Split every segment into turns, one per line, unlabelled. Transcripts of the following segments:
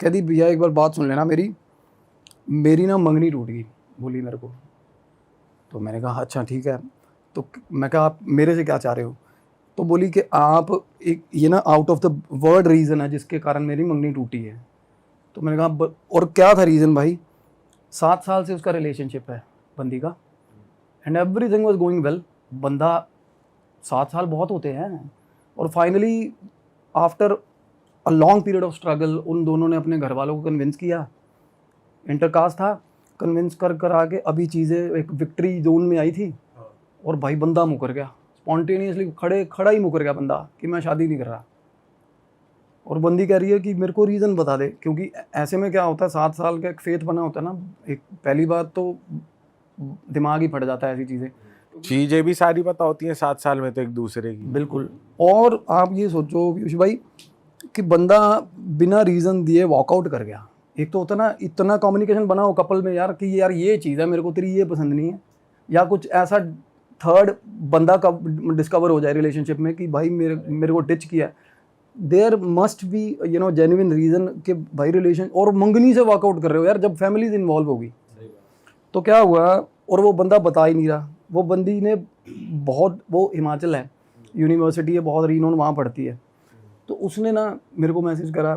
कहती भैया एक बार बात सुन लेना मेरी, मेरी ना मंगनी टूट गई, बोली मेरे को। तो मैंने कहा अच्छा ठीक है। तो मैं कहा आप मेरे से क्या चाह रहे हो? तो बोली कि आप एक ये ना out of the word reason है जिसके कारण मेरी मंगनी टूटी है। तो मैंने कहा और क्या था रीज़न भाई? 7 साल से उसका रिलेशनशिप है बंदी का, and everything was going well. बंदा 7 साल बहुत होते हैं। और finally after a long period of struggle उन दोनों ने अपने घर वालों को कन्विंस किया, इंटरकास्ट था, कन्विंस कर आके अभी चीज़ें एक विक्ट्री जोन में आई थी। और भाई बंदा मुकर गया, स्पॉन्टेनियसली खड़ा ही मुकर गया बंदा कि मैं शादी नहीं कर रहा। और बंदी कह रही है कि मेरे को रीज़न बता दे, क्योंकि ऐसे में क्या होता है 7 साल का एक फेथ बना होता है ना, एक पहली बात तो दिमाग ही फट जाता है ऐसी
चीज़ें भी सारी पता होती हैं 7 साल में तो एक दूसरे की।
बिल्कुल। और आप ये सोचो पीयूष भाई कि बंदा बिना रीज़न दिए वॉकआउट कर गया। एक तो होता ना इतना कम्युनिकेशन बना हो कपल में यार कि यार ये चीज़ है मेरे को तेरी ये पसंद नहीं है, या कुछ ऐसा थर्ड बंदा का डिस्कवर हो जाए रिलेशनशिप में कि भाई मेरे को डिच किया। There must be genuine reason कि भाई रिलेशन, और मंगनी से वॉकआउट कर रहे हो यार जब फैमिलीज इन्वॉल्व होगी। तो क्या हुआ, और वो बंदा बता ही नहीं रहा। वो बंदी ने वो हिमाचल है, यूनिवर्सिटी है, बहुत रीनोन वहाँ पढ़ती है। तो उसने ना मेरे को मैसेज करा,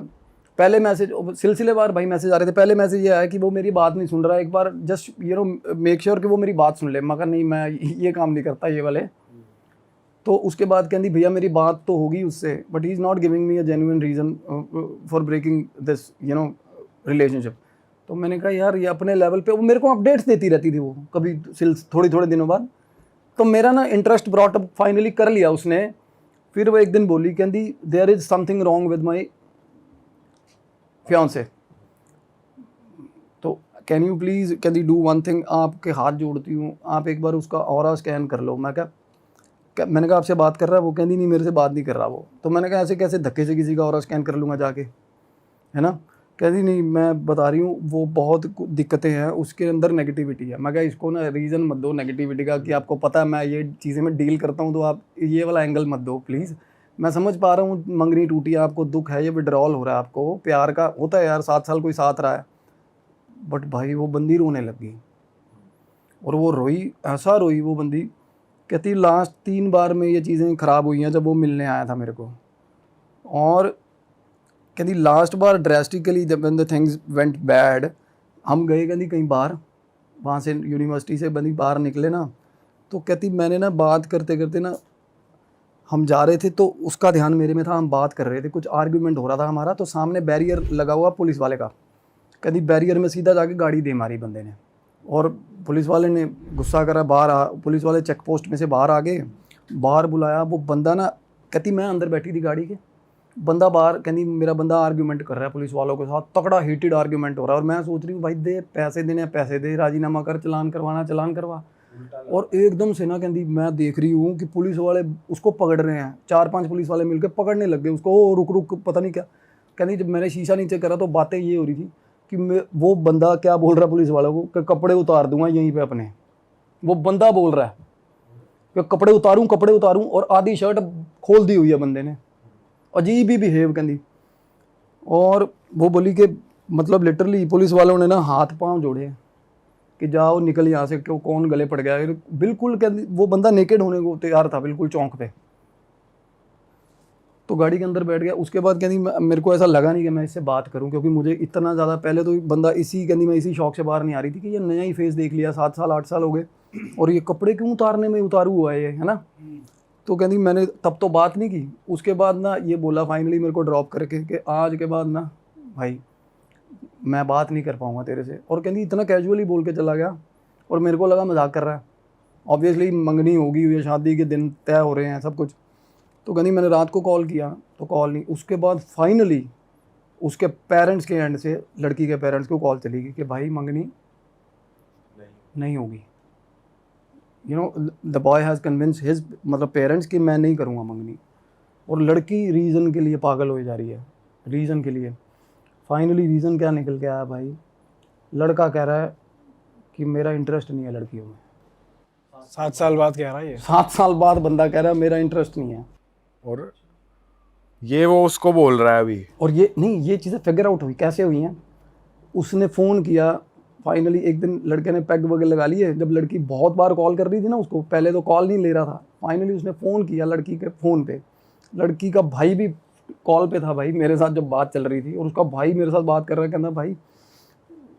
पहले मैसेज सिलसिलेवार भाई मैसेज आ रहे थे। पहले मैसेज ये आया कि वो मेरी बात नहीं सुन रहा है, एक बार जस्ट मेक श्योर कि वो मेरी बात सुन ले। मगर नहीं, मैं ये काम नहीं करता ये वाले। तो उसके बाद कहती भैया मेरी बात तो होगी उससे, but he is not giving me a genuine reason for breaking this relationship. तो मैंने कहा यार ये अपने लेवल पे, वो मेरे को अपडेट्स देती रहती थी वो कभी थोड़े दिनों बाद। तो मेरा ना इंटरेस्ट ब्रॉट अप फाइनली कर लिया उसने। फिर वो एक दिन बोली, कहती there is something wrong with my fiance, तो कैन यू प्लीज़ कहती डू वन थिंग, आपके हाथ जोड़ती हूँ, आप एक बार उसका ऑरा स्कैन कर लो। मैं मैंने कहा आपसे बात कर रहा है वो? कहती नहीं मेरे से बात नहीं कर रहा वो। तो मैंने कहा ऐसे कैसे धक्के से किसी का ऑरा स्कैन कर लूँगा जाके, है ना? कहती नहीं मैं बता रही हूँ वो बहुत दिक्कतें हैं उसके अंदर, नेगेटिविटी है। मैं कहा इसको ना रीज़न मत दो नेगेटिविटी का कि आपको पता है मैं ये चीज़ें में डील करता हूँ, तो आप ये वाला एंगल मत दो प्लीज़। मैं समझ पा रहा हूँ मंगनी टूटी है, आपको दुख है, ये विड्रॉल हो रहा है, आपको प्यार का होता है यार, 7 साल कोई साथ रहा है। बट भाई वो बंदी रोने लगी, और वो रोई, ऐसा रोई वो बंदी। कहती लास्ट 3 बार में ये चीज़ें ख़राब हुई हैं जब वो मिलने आया था मेरे को। और कहती लास्ट बार ड्रेस्टिकली जब द थिंग्स वेंट बैड, हम गए कहती कहीं बाहर, वहाँ से यूनिवर्सिटी से बंदी बाहर निकले ना, तो कहती मैंने ना बात करते करते ना, हम जा रहे थे तो उसका ध्यान मेरे में था, हम बात कर रहे थे, कुछ आर्ग्यूमेंट हो रहा था हमारा, तो सामने बैरियर लगा हुआ पुलिस वाले का। कहती बैरियर में सीधा जाके गाड़ी दे मारी बंदे ने, और पुलिस वाले ने गुस्सा करा, पुलिस वाले चेक पोस्ट में से बाहर आ गए, बाहर बुलाया वो बंदा ना। कहती मैं अंदर बैठी थी गाड़ी के, बंदा बाहर, कहती मेरा बंदा आर्ग्यूमेंट कर रहा है पुलिस वालों के साथ, तगड़ा हीटेड आर्ग्यूमेंट हो रहा है। और मैं सोच रही हूँ भाई दे पैसे देने, पैसे दे, राजीनामा कर, चलान करवाना चलान करवा। और एकदम से ना कहती मैं देख रही हूँ कि पुलिस वाले उसको पकड़ रहे हैं, 4-5 पुलिस वाले मिलकर पकड़ने लग गए उसको। ओ रुक रुक पता नहीं क्या। कहती जब मैंने शीशा नीचे करा तो बातें ये हो रही थी कि वो बंदा क्या बोल रहा है पुलिस वालों को कि कपड़े उतार दूंगा यहीं पे अपने। वो बंदा बोल रहा है कि कपड़े उतारूं, और आधी शर्ट खोल दी हुई है बंदे ने, अजीब ही बिहेव कहती। और वो बोली कि मतलब लिटरली पुलिस वालों ने ना हाथ पांव जोड़े कि जाओ निकल यहाँ से, क्यों कौन गले पड़ गया। बिल्कुल कहती वो बंदा नेकेड होने को तैयार था बिल्कुल चौंक पे। तो गाड़ी के अंदर बैठ गया। उसके बाद कहती मेरे को ऐसा लगा नहीं कि मैं इससे बात करूं, क्योंकि मुझे इतना ज़्यादा पहले तो बंदा कहती मैं इसी शौक से बाहर नहीं आ रही थी कि ये नया ही फेस देख लिया, 7 साल 8 साल हो गए, और ये कपड़े क्यों उतारने में उतारू हुआ है ये, है ना? तो कहती मैंने तब तो बात नहीं की। उसके बाद ना ये बोला फाइनली मेरे को ड्रॉप करके कि आज के बाद ना भाई मैं बात नहीं कर पाऊँगा तेरे से। और कहती इतना कैजुअली बोल के चला गया, और मेरे को लगा मजाक कर रहा है। ऑब्वियसली मंगनी होगी हुई, शादी के दिन तय हो रहे हैं सब कुछ। तो कहती मैंने रात को कॉल किया तो कॉल नहीं। उसके बाद फाइनली उसके पेरेंट्स के एंड से, लड़की के पेरेंट्स को कॉल चली गई कि भाई मंगनी नहीं होगी। The boy has convince his मतलब पेरेंट्स कि मैं नहीं करूँगा मंगनी। और लड़की रीज़न के लिए पागल हो जा रही है, रीज़न के लिए। फाइनली रीज़न क्या निकल के आया भाई? लड़का कह रहा है कि मेरा इंटरेस्ट नहीं है लड़कियों में।
7 साल बाद कह रहा है ये?
7 साल बाद बंदा कह रहा है मेरा इंटरेस्ट नहीं है।
और ये वो उसको बोल रहा है अभी।
और ये नहीं, ये चीज़ें फिगर आउट हुई कैसे हुई हैं। उसने फ़ोन किया, फाइनली एक दिन लड़के ने पैग वगैरह लगा लिए। जब लड़की बहुत बार कॉल कर रही थी ना उसको, पहले तो कॉल नहीं ले रहा था, फाइनली उसने फ़ोन किया लड़की के फ़ोन पे। लड़की का भाई भी कॉल पे था भाई, मेरे साथ जब बात चल रही थी, और उसका भाई मेरे साथ बात कर रहा है। कहना भाई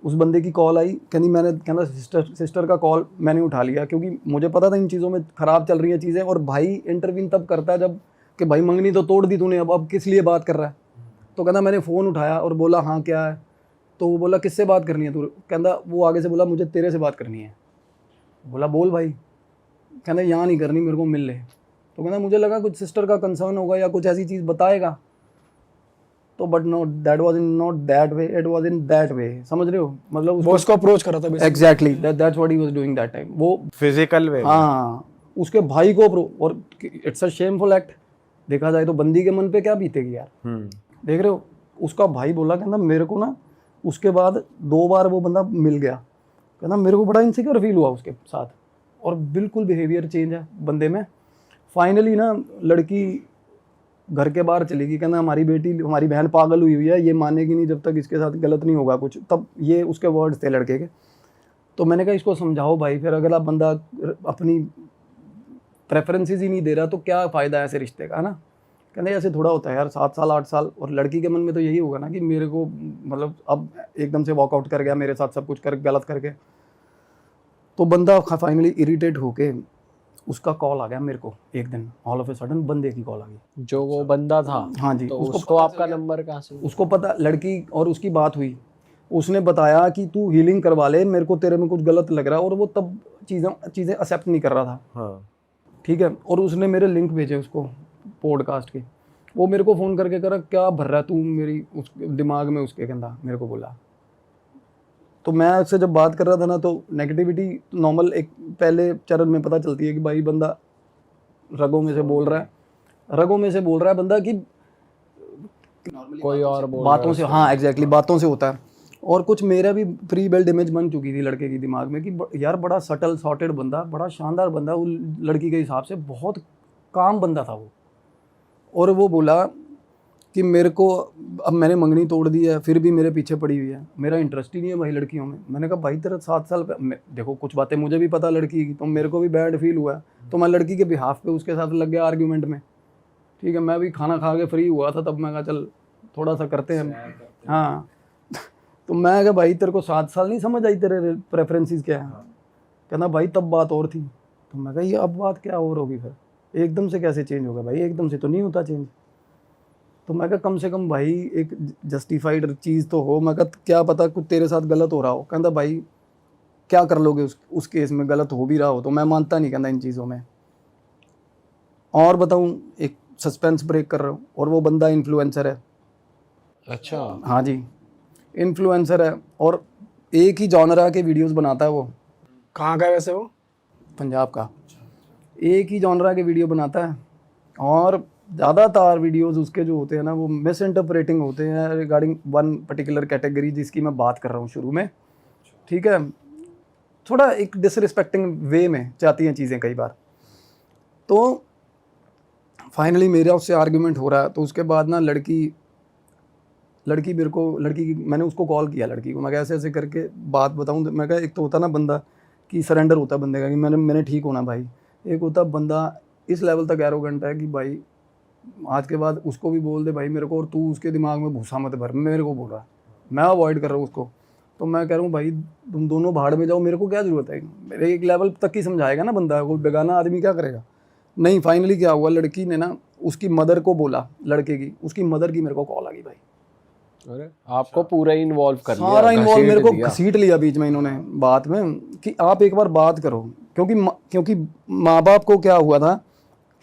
उस बंदे की कॉल आई, कहना सिस्टर का कॉल मैंने उठा लिया, क्योंकि मुझे पता था इन चीज़ों में ख़राब चल रही हैं चीज़ें। और भाई इंटरव्यू तब करता है जब कि भाई मंगनी तो तोड़ दी तूने, अब किस लिए बात कर रहा है। तो कहना मैंने फ़ोन उठाया और बोला हाँ क्या है। तो वो बोला किससे बात करनी है तू। कहना वो आगे से बोला मुझे तेरे से बात करनी है। बोला बोल भाई। कहना यहाँ नहीं करनी, मेरे को मिल ले। तो कहना मुझे लगा कुछ सिस्टर का कंसर्न होगा या कुछ ऐसी चीज़ बताएगा। तो but no, that was in not that way, it was in that way. समझ रहे हो, मतलब
वो उसको अप्रोच कर रहा था
exactly that's what he was doing that time. वो
फिजिकल वे।
हाँ, उसके भाई को और इट्स अ शेमफुल एक्ट। देखा जाए तो बंदी के मन पे क्या बीतेगी यार। देख रहे हो, उसका भाई बोला कहना मेरे को ना, उसके बाद 2 बार वो बंदा मिल गया। कहना मेरे को बड़ा इनसिक्योर फील हुआ उसके साथ, और बिल्कुल बिहेवियर चेंज है बंदे में। फाइनली ना लड़की घर के बाहर चली गई। कहना हमारी बेटी, हमारी बहन पागल हुई है, ये मानेगी नहीं जब तक इसके साथ गलत नहीं होगा कुछ। तब ये उसके वर्ड्स थे लड़के के। तो मैंने कहा इसको समझाओ भाई, फिर अगला बंदा अपनी प्रेफरेंसेस ही नहीं दे रहा तो क्या फ़ायदा है ऐसे रिश्ते का, है ना। कहते ऐसे थोड़ा होता है यार, 7 साल 8 साल। और लड़की के मन में तो यही होगा ना कि मेरे को, मतलब अब एकदम से वॉकआउट कर गया मेरे साथ, सब कुछ कर गलत करके। तो बंदा फाइनली इरिटेट होके, उसका कॉल आ गया मेरे को एक दिन, ऑल ऑफ ए सडन बंदे की कॉल आ गई।
जो वो बंदा था,
हाँ जी,
तो उसको आपका नंबर कहाँ से?
उसको पता, लड़की और उसकी बात हुई। उसने बताया कि तू हीलिंग करवा ले, मेरे को तेरे में कुछ गलत लग रहा है। और वो तब चीज़ें एक्सेप्ट नहीं कर रहा था।
हाँ।
ठीक है। और उसने मेरे लिंक भेजे उसको पॉडकास्ट के। वो मेरे को फ़ोन करके कह रहा क्या भर रहा है तू मेरी उस दिमाग में, उसके कहना मेरे को बोला। तो मैं उससे जब बात कर रहा था ना, तो नेगेटिविटी नॉर्मल एक पहले चरण में पता चलती है कि भाई बंदा रगों में से बोल रहा है, रगों में से बोल रहा है बंदा, कि
कोई और बोल
बातों से, हाँ एग्जैक्टली बातों से होता है। और कुछ मेरा भी प्री बिल्ड इमेज बन चुकी थी लड़के की दिमाग में कि यार बड़ा सटल सॉर्टेड बंदा, बड़ा शानदार बंदा, वो लड़की के हिसाब से बहुत काम बंदा था वो। और वो बोला कि मेरे को, अब मैंने मंगनी तोड़ दी है फिर भी मेरे पीछे पड़ी हुई है, मेरा इंटरेस्ट ही नहीं है भाई लड़कियों में। मैंने कहा भाई तेरा 7 साल देखो कुछ बातें मुझे भी पता लड़की की, तो मेरे को भी बैड फील हुआ है। तो मैं लड़की के बिहाफ पे उसके साथ लग गया आर्ग्यूमेंट में। ठीक है, मैं भी खाना खा के फ्री हुआ था तब, मैं कहा चल थोड़ा सा करते हैं। हाँ तो मैं कहा भाई तेरे को 7 साल नहीं समझ आई, तेरे प्रेफरेंसेस क्या है। कहना भाई तब बात और थी। तो मैं कहा ये अब बात क्या और होगी, फिर एकदम से कैसे चेंज होगा भाई, एकदम से तो नहीं होता चेंज। तो मैं कहा कम से कम भाई एक जस्टिफाइड चीज़ तो हो। मैं कहा क्या पता कुछ तेरे साथ गलत हो रहा हो। कहता भाई क्या कर लोगे उस केस में, गलत हो भी रहा हो तो। मैं मानता नहीं कहता इन चीज़ों में। और बताऊँ, एक सस्पेंस ब्रेक कर रहा हूँ, और वो बंदा इन्फ्लुएंसर है।
अच्छा,
हाँ जी, इन्फ्लुएंसर है, और एक ही जॉनरा के वीडियोस बनाता है वो।
कहाँ का है वैसे वो?
पंजाब का। एक ही जॉनरा के वीडियो बनाता है, और ज़्यादातर वीडियोस उसके जो होते हैं ना, वो मिस इंटरप्रेटिंग होते हैं रिगार्डिंग वन पर्टिकुलर कैटेगरी जिसकी मैं बात कर रहा हूँ शुरू में। ठीक है, थोड़ा एक डिसरिस्पेक्टिंग वे में जाती हैं चीज़ें कई बार। तो फाइनली मेरा उससे आर्ग्यूमेंट हो रहा है। तो उसके बाद ना लड़की मेरे को, मैंने उसको कॉल किया लड़की को। मैं कहा ऐसे ऐसे करके बात बताऊँ। मैं कहा एक तो होता ना बंदा कि सरेंडर होता है बंदे का कि मैंने ठीक होना भाई। एक होता बंदा इस लेवल तक एरोगेंट है कि भाई आज के बाद उसको भी बोल दे भाई मेरे को, और तू उसके दिमाग में भूसा मत भर, मेरे को बोल रहा है, मैं अवॉइड कर रहा हूँ उसको। तो मैं कह रहा हूँ भाई तुम दोनों भाड़ में जाओ, मेरे को क्या ज़रूरत है। मेरे एक लेवल तक ही समझाएगा ना बंदा, कोई बेगाना आदमी क्या करेगा। नहीं, फाइनली क्या हुआ, लड़की ने ना उसकी मदर को बोला, लड़के की, उसकी मदर की मेरे को कॉल आ गई भाई।
अरे आपको पूरा इन्वॉल्व कर लिया,
सारा इन्वॉल्व, मेरे को
दिया।
घसीट लिया बीच में इन्होंने बात में कि आप एक बार बात करो। क्योंकि माँ बाप को क्या हुआ था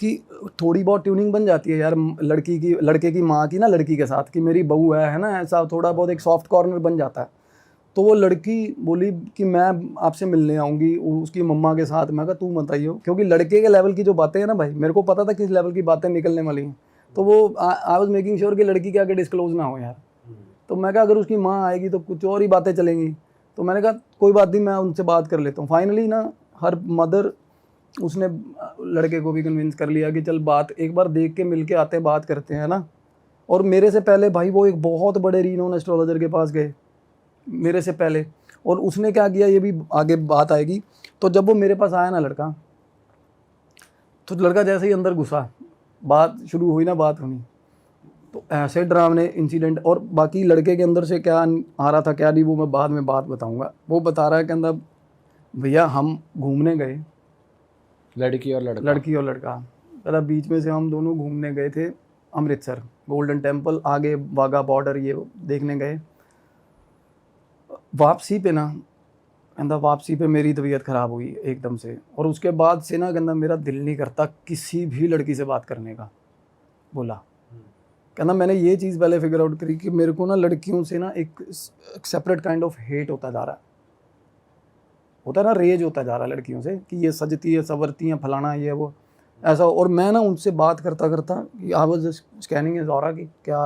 कि थोड़ी बहुत ट्यूनिंग बन जाती है यार लड़के की माँ की ना लड़की के साथ, कि मेरी बहू है ना, ऐसा थोड़ा बहुत एक सॉफ्ट कॉर्नर बन जाता है। तो वो लड़की बोली कि मैं आपसे मिलने आऊँगी उसकी मम्मा के साथ। मैं कहा तू मत आइयो, क्योंकि लड़के के लेवल की जो बातें हैं ना भाई, मेरे को पता था किस लेवल की बातें निकलने वाली हैं। तो वो आई वाज मेकिंग श्योर कि लड़की के आगे डिस्क्लोज ना हो यार। तो मैं कहा अगर उसकी माँ आएगी तो कुछ और ही बातें चलेंगी। तो मैंने कहा कोई बात नहीं, मैं उनसे बात कर लेता हूँ। फाइनली ना हर मदर, उसने लड़के को भी कन्विंस कर लिया कि चल बात एक बार देख के मिल के आते हैं, बात करते हैं ना। और मेरे से पहले भाई वो एक बहुत बड़े रीनोन एस्ट्रोलॉजर के पास गए मेरे से पहले, और उसने क्या किया ये भी आगे बात आएगी। तो जब वो मेरे पास आया ना लड़का, तो लड़का जैसे ही अंदर घुसा, बात शुरू हुई ना, बात होनी, तो ऐसे डरावने इंसिडेंट। और बाकी लड़के के अंदर से क्या आ रहा था क्या नहीं, वो मैं बाद में बात बताऊंगा। वो बता रहा है कि अंदर भैया हम घूमने गए,
लड़की और लड़का।
लड़की और लड़का, कहता बीच में से हम दोनों घूमने गए थे अमृतसर, गोल्डन टेम्पल, आगे वाघा बॉर्डर ये देखने गए। वापसी पे ना कहता, वापसी पे मेरी तबीयत ख़राब हुई एकदम से, और उसके बाद से ना कहता मेरा दिल नहीं करता किसी भी लड़की से बात करने का। बोला कहता मैंने ये चीज़ पहले फिगर आउट करी कि मेरे को ना लड़कियों से ना एक सेपरेट काइंड ऑफ हेट होता जा रहा है, होता है ना, रेज होता जा रहा है लड़कियों से कि ये सजती है, संवरती हैं, फलाना ये वो ऐसा। और मैं ना उनसे बात करता करता I was scanning is aura कि क्या,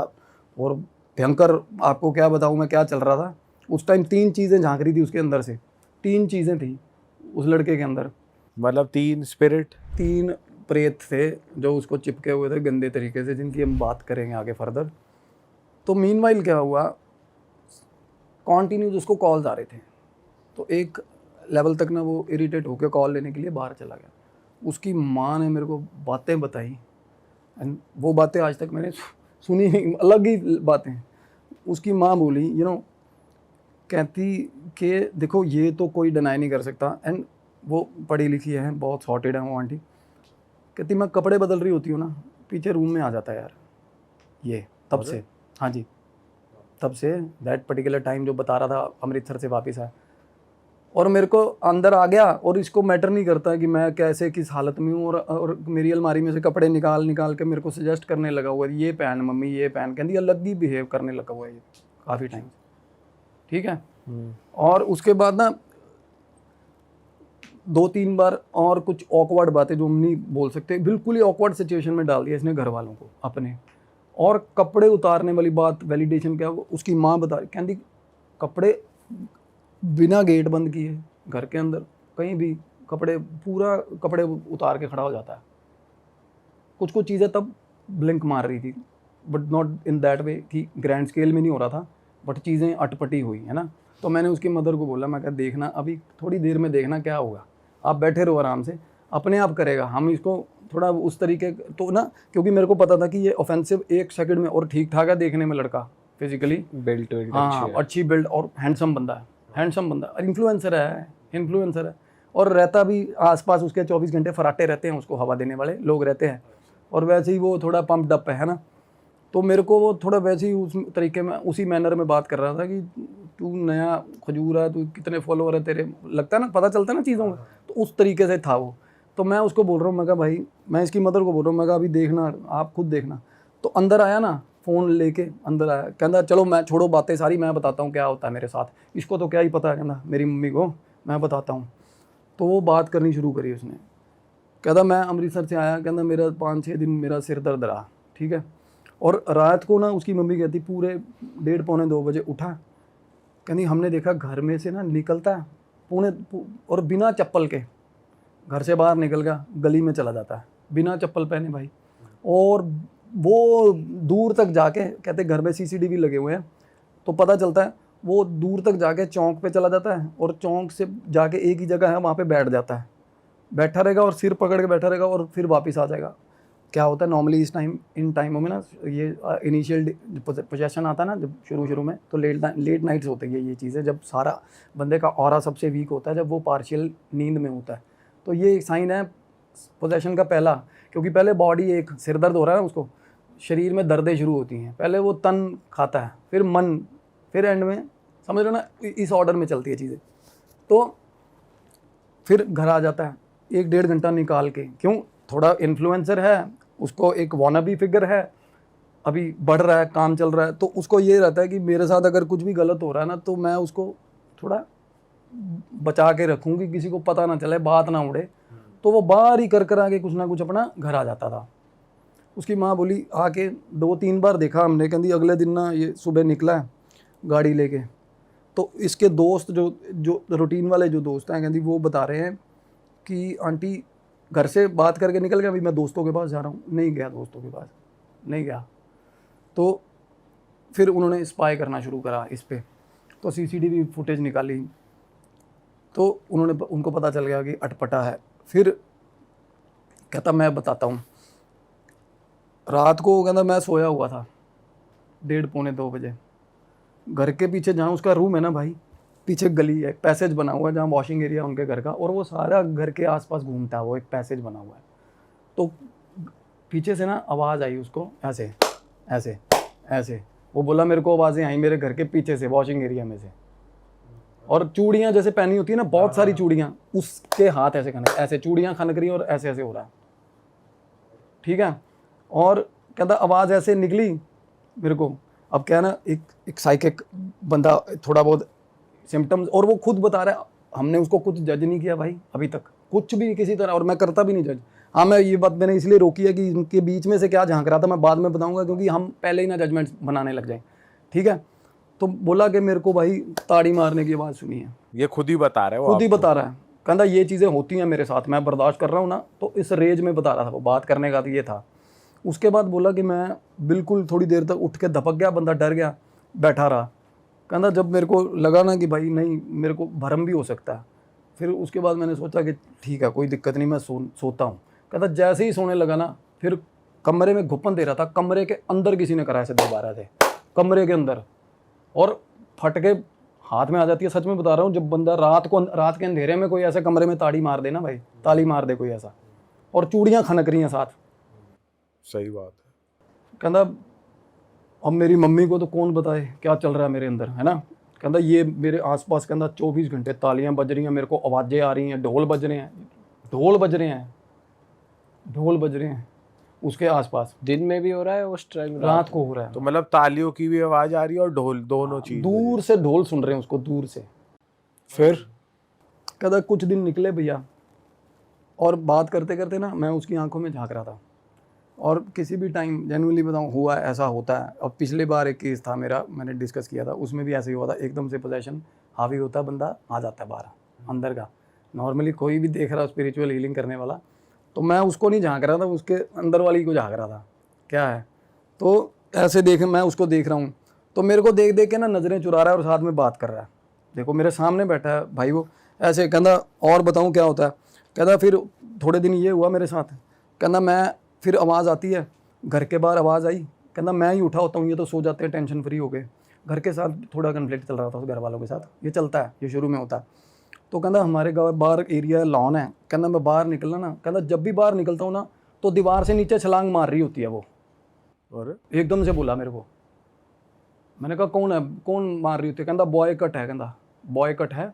और भयंकर आपको क्या बताऊँ मैं क्या चल रहा था उस टाइम। 3 चीज़ें झांक रही थी उसके अंदर से, 3 चीज़ें थी उस लड़के के अंदर।
मतलब 3 स्पिरिट,
3 प्रेत थे जो उसको चिपके हुए थे गंदे तरीके से, जिनकी हम बात करेंगे आगे फर्दर। तो मीनवाइल क्या हुआ, कॉन्टीन्यूस उसको कॉल्स आ रहे थे। तो एक लेवल तक ना वो इरिटेट होकर कॉल लेने के लिए बाहर चला गया। उसकी माँ ने मेरे को बातें बताई, एंड वो बातें आज तक मैंने सुनी नहीं, अलग ही बातें। उसकी माँ बोली कहती कि देखो ये तो कोई डिनाई नहीं कर सकता, एंड वो पढ़ी लिखी है, बहुत सॉर्टेड है वो आंटी। कहती मैं कपड़े बदल रही होती हूँ ना, पीछे रूम में आ जाता है यार ये, तब से। हाँ जी, तब से दैट पर्टिकुलर टाइम जो बता रहा था अमृतसर से वापस आया, और मेरे को अंदर आ गया। और इसको मैटर नहीं करता कि मैं कैसे किस हालत में हूँ, और मेरी अलमारी में से कपड़े निकाल के मेरे को सजेस्ट करने लगा हुआ है, ये पहन मम्मी ये पहन, कहती अलग ही बिहेव करने लगा हुआ है ये काफ़ी टाइम। ठीक है। और उसके बाद ना 2-3 बार और कुछ ऑकवर्ड बातें जो हम नहीं बोल सकते, बिल्कुल ही ऑकवर्ड सिचुएशन में डाल दिया इसने घर वालों को अपने। और कपड़े उतारने वाली बात, वैलिडेशन क्या, उसकी माँ बता रही, कहती कपड़े बिना गेट बंद किए घर के अंदर कहीं भी कपड़े, पूरा कपड़े उतार के खड़ा हो जाता है। कुछ कुछ चीज़ें तब ब्लिंक मार रही थी, बट नॉट इन दैट वे कि ग्रैंड स्केल में नहीं हो रहा था, बट चीज़ें अटपटी हुई है ना। तो मैंने उसकी मदर को बोला, मैं कहा देखना अभी थोड़ी देर में देखना क्या होगा, आप बैठे रहो आराम से, अपने आप करेगा। हम इसको थोड़ा उस तरीके तो ना, क्योंकि मेरे को पता था कि ये ऑफेंसिव 1 सेकंड में, और ठीक ठाक है देखने में लड़का, फिजिकली
बिल्ट
हाँ अच्छी बिल्ड और हैंडसम बंदा है, हैंडसम बंदा, इन्फ्लुएंसर है, और रहता भी आसपास उसके 24 घंटे फराटे रहते हैं, उसको हवा देने वाले लोग रहते हैं। और वैसे ही वो थोड़ा पंप्ड अप है ना। तो मेरे को वो थोड़ा वैसे ही उस तरीके में, उसी मैनर में बात कर रहा था कि तू नया खजूर है, तू कितने फॉलोअर है तेरे, लगता है ना, पता चलता है ना चीज़ों का। तो उस तरीके से था वो। तो मैं उसको बोल रहा हूँ, मैं कहा भाई, मैं इसकी मदर को बोल रहा हूँ, मैं कहा अभी देखना, आप खुद देखना। तो अंदर आया ना, फ़ोन लेके अंदर आया, कहता चलो मैं छोड़ो बातें सारी, मैं बताता हूँ क्या होता है मेरे साथ, इसको तो क्या ही पता है, कहना मेरी मम्मी को मैं बताता हूँ। तो वो बात करनी शुरू करी उसने। कहता मैं अमृतसर से आया, कहता मेरा 5-6 दिन मेरा सिर दर्द रहा। ठीक है। और रात को ना उसकी मम्मी कहती पूरे 1:30-2 बजे उठा, कहती हमने देखा घर में से ना निकलता है और बिना चप्पल के घर से बाहर निकल गया, गली में चला जाता है बिना चप्पल पहने भाई। और वो दूर तक जाके, कहते घर में CCTV लगे हुए हैं, तो पता चलता है वो दूर तक जाके चौक पे चला जाता है, और चौक से जाके एक ही जगह है वहाँ पे बैठ जाता है, बैठा रहेगा और सिर पकड़ के बैठा रहेगा, और फिर वापस आ जाएगा। क्या होता है नॉर्मली इन टाइमों में ना, ये इनिशियल पोजेशन आता है ना जब शुरू में, तो लेट नाइट्स होते हैं ये चीज़ें, जब सारा बंदे का ऑरा सबसे वीक होता है, जब वो पार्शियल नींद में होता है। तो ये एक साइन है पोजेशन का पहला, क्योंकि पहले बॉडी, एक सिर दर्द हो रहा है ना उसको, शरीर में दर्दें शुरू होती हैं, पहले वो तन खाता है, फिर मन, फिर एंड में, समझ रहे हो ना, इस ऑर्डर में चलती है चीज़ें। तो फिर घर आ जाता है 1-1.5 घंटा निकाल के, क्यों, थोड़ा इन्फ्लुएंसर है, उसको एक वानाबी फिगर है, अभी बढ़ रहा है, काम चल रहा है, तो उसको ये रहता है कि मेरे साथ अगर कुछ भी गलत हो रहा है ना, तो मैं उसको थोड़ा बचा के रखूँ कि किसी को पता ना चले, बात ना उड़े। तो वो बाहर ही कर आके कुछ ना कुछ अपना घर आ जाता था। उसकी माँ बोली आके 2-3 बार देखा हमने, कहती अगले दिन ना ये सुबह निकला है गाड़ी लेके, तो इसके दोस्त जो रूटीन वाले जो दोस्त हैं, कहती वो बता रहे हैं कि आंटी घर से बात करके निकल गया, अभी मैं दोस्तों के पास जा रहा हूँ, नहीं गया दोस्तों के पास, नहीं गया। तो फिर उन्होंने स्पाई करना शुरू करा इस पे, तो सीसीटीवी फुटेज निकाली, तो उनको पता चल गया कि अटपटा है। फिर कहता मैं बताता हूँ, रात को कहता मैं सोया हुआ था 1:30 पौने 2 बजे, घर के पीछे जहाँ उसका रूम है ना भाई, पीछे गली है, पैसेज बना हुआ है जहाँ वॉशिंग एरिया उनके घर का, और वो सारा घर के आसपास घूमता है, वो एक पैसेज बना हुआ है। तो पीछे से ना आवाज़ आई उसको, ऐसे ऐसे ऐसे, वो बोला मेरे को आवाज़ें आई मेरे घर के पीछे से, वॉशिंग एरिया में से, और चूड़ियाँ जैसे पहनी होती है ना, बहुत सारी चूड़ियाँ, उसके हाथ ऐसे खनक, ऐसे चूड़ियाँ खनक रही हैं और ऐसे ऐसे हो रहा है, ठीक है। और कहता आवाज़ ऐसे निकली मेरे को, अब क्या है ना, एक साइकिक बंदा, थोड़ा बहुत सिम्टम्स, और वो खुद बता रहा है, हमने उसको कुछ जज नहीं किया भाई अभी तक, कुछ भी किसी तरह, और मैं करता भी नहीं जज। हाँ, मैं ये बात मैंने इसलिए रोकी है कि इनके बीच में से क्या झांक रहा था मैं बाद में बताऊंगा, क्योंकि हम पहले ही ना जजमेंट बनाने लग जाए, ठीक है। तो बोला कि मेरे को भाई ताड़ी मारने की आवाज़ सुनी है,
ये खुद ही बता रहा है,
खुद ही बता रहा है, कहता ये चीज़ें होती हैं मेरे साथ, मैं बर्दाश्त कर रहा हूँ ना, तो इस रेंज में बता रहा था वो, बात करने का तो ये था। उसके बाद बोला कि मैं बिल्कुल थोड़ी देर तक उठ के दपक गया, बंदा डर गया, बैठा रहा। कहता जब मेरे को लगा ना कि भाई नहीं, मेरे को भरम भी हो सकता है, फिर उसके बाद मैंने सोचा कि ठीक है कोई दिक्कत नहीं, मैं सोता हूँ। कहता जैसे ही सोने लगा ना, फिर कमरे में घुपन दे रहा था, कमरे के अंदर किसी ने करा ऐसे 2 बार थे कमरे के अंदर, और फट के हाथ में आ जाती है। सच में बता रहा हूँ, जब बंदा रात के अंधेरे में कोई ऐसे कमरे में ताड़ी मार दे ना भाई, ताली मार दे कोई ऐसा, और चूड़ियाँ खनक रही हैं साथ,
सही बात है।
कहता अब मेरी मम्मी को तो कौन बताए क्या चल रहा है मेरे अंदर, है ना। कहता ये मेरे आसपास कहता 24 घंटे तालियां बज रही हैं, मेरे को आवाज़ें आ रही हैं, ढोल बज रहे हैं, ढोल बज रहे हैं, ढोल बज रहे हैं उसके आसपास।
दिन में भी हो रहा है, उस टाइम
रात को हो रहा है,
तो मतलब तालियों की भी आवाज आ रही है और ढोल, दोनों चीज
दूर से ढोल सुन रहे हैं उसको, दूर से। फिर कहता कुछ दिन निकले भैया, और बात करते करते ना मैं उसकी आंखों में झांक रहा था, और किसी भी टाइम जेन्युइनली बताऊँ हुआ है, ऐसा होता है। अब पिछले बार एक केस था मेरा, मैंने डिस्कस किया था, उसमें भी ऐसे ही हुआ था, एकदम से पोजेशन हावी होता है, बंदा आ जाता है बाहर अंदर का। नॉर्मली कोई भी देख रहा है स्पिरिचुअल हीलिंग करने वाला, तो मैं उसको नहीं झांक रहा था, उसके अंदर वाली को झांक रहा था क्या है। तो ऐसे मैं उसको देख रहा हूँ, तो मेरे को देख देख के ना नज़रें चुरा रहा है और साथ में बात कर रहा है। देखो मेरे सामने बैठा है भाई वो, ऐसे कहता और बताऊँ क्या होता है। कहता फिर थोड़े दिन ये हुआ मेरे साथ, कहता मैं फिर आवाज़ आती है, घर के बाहर आवाज़ आई, कहता मैं ही उठा होता हूँ, ये तो सो जाते हैं टेंशन फ्री हो गए। घर के साथ थोड़ा कन्फ्लिक्ट चल रहा था उस घर वालों के साथ, ये चलता है, ये शुरू में होता है। तो कहता हमारे गाँव बाहर एरिया लॉन है, कहता मैं बाहर निकलना ना, कहता जब भी बाहर निकलता हूँ ना, तो दीवार से नीचे छलांग मार रही होती है वो।
और
एकदम से बोला मेरे को, मैंने कहा कौन है, कौन मार रही होती है। कहता बॉय कट है, कहता बॉय कट है,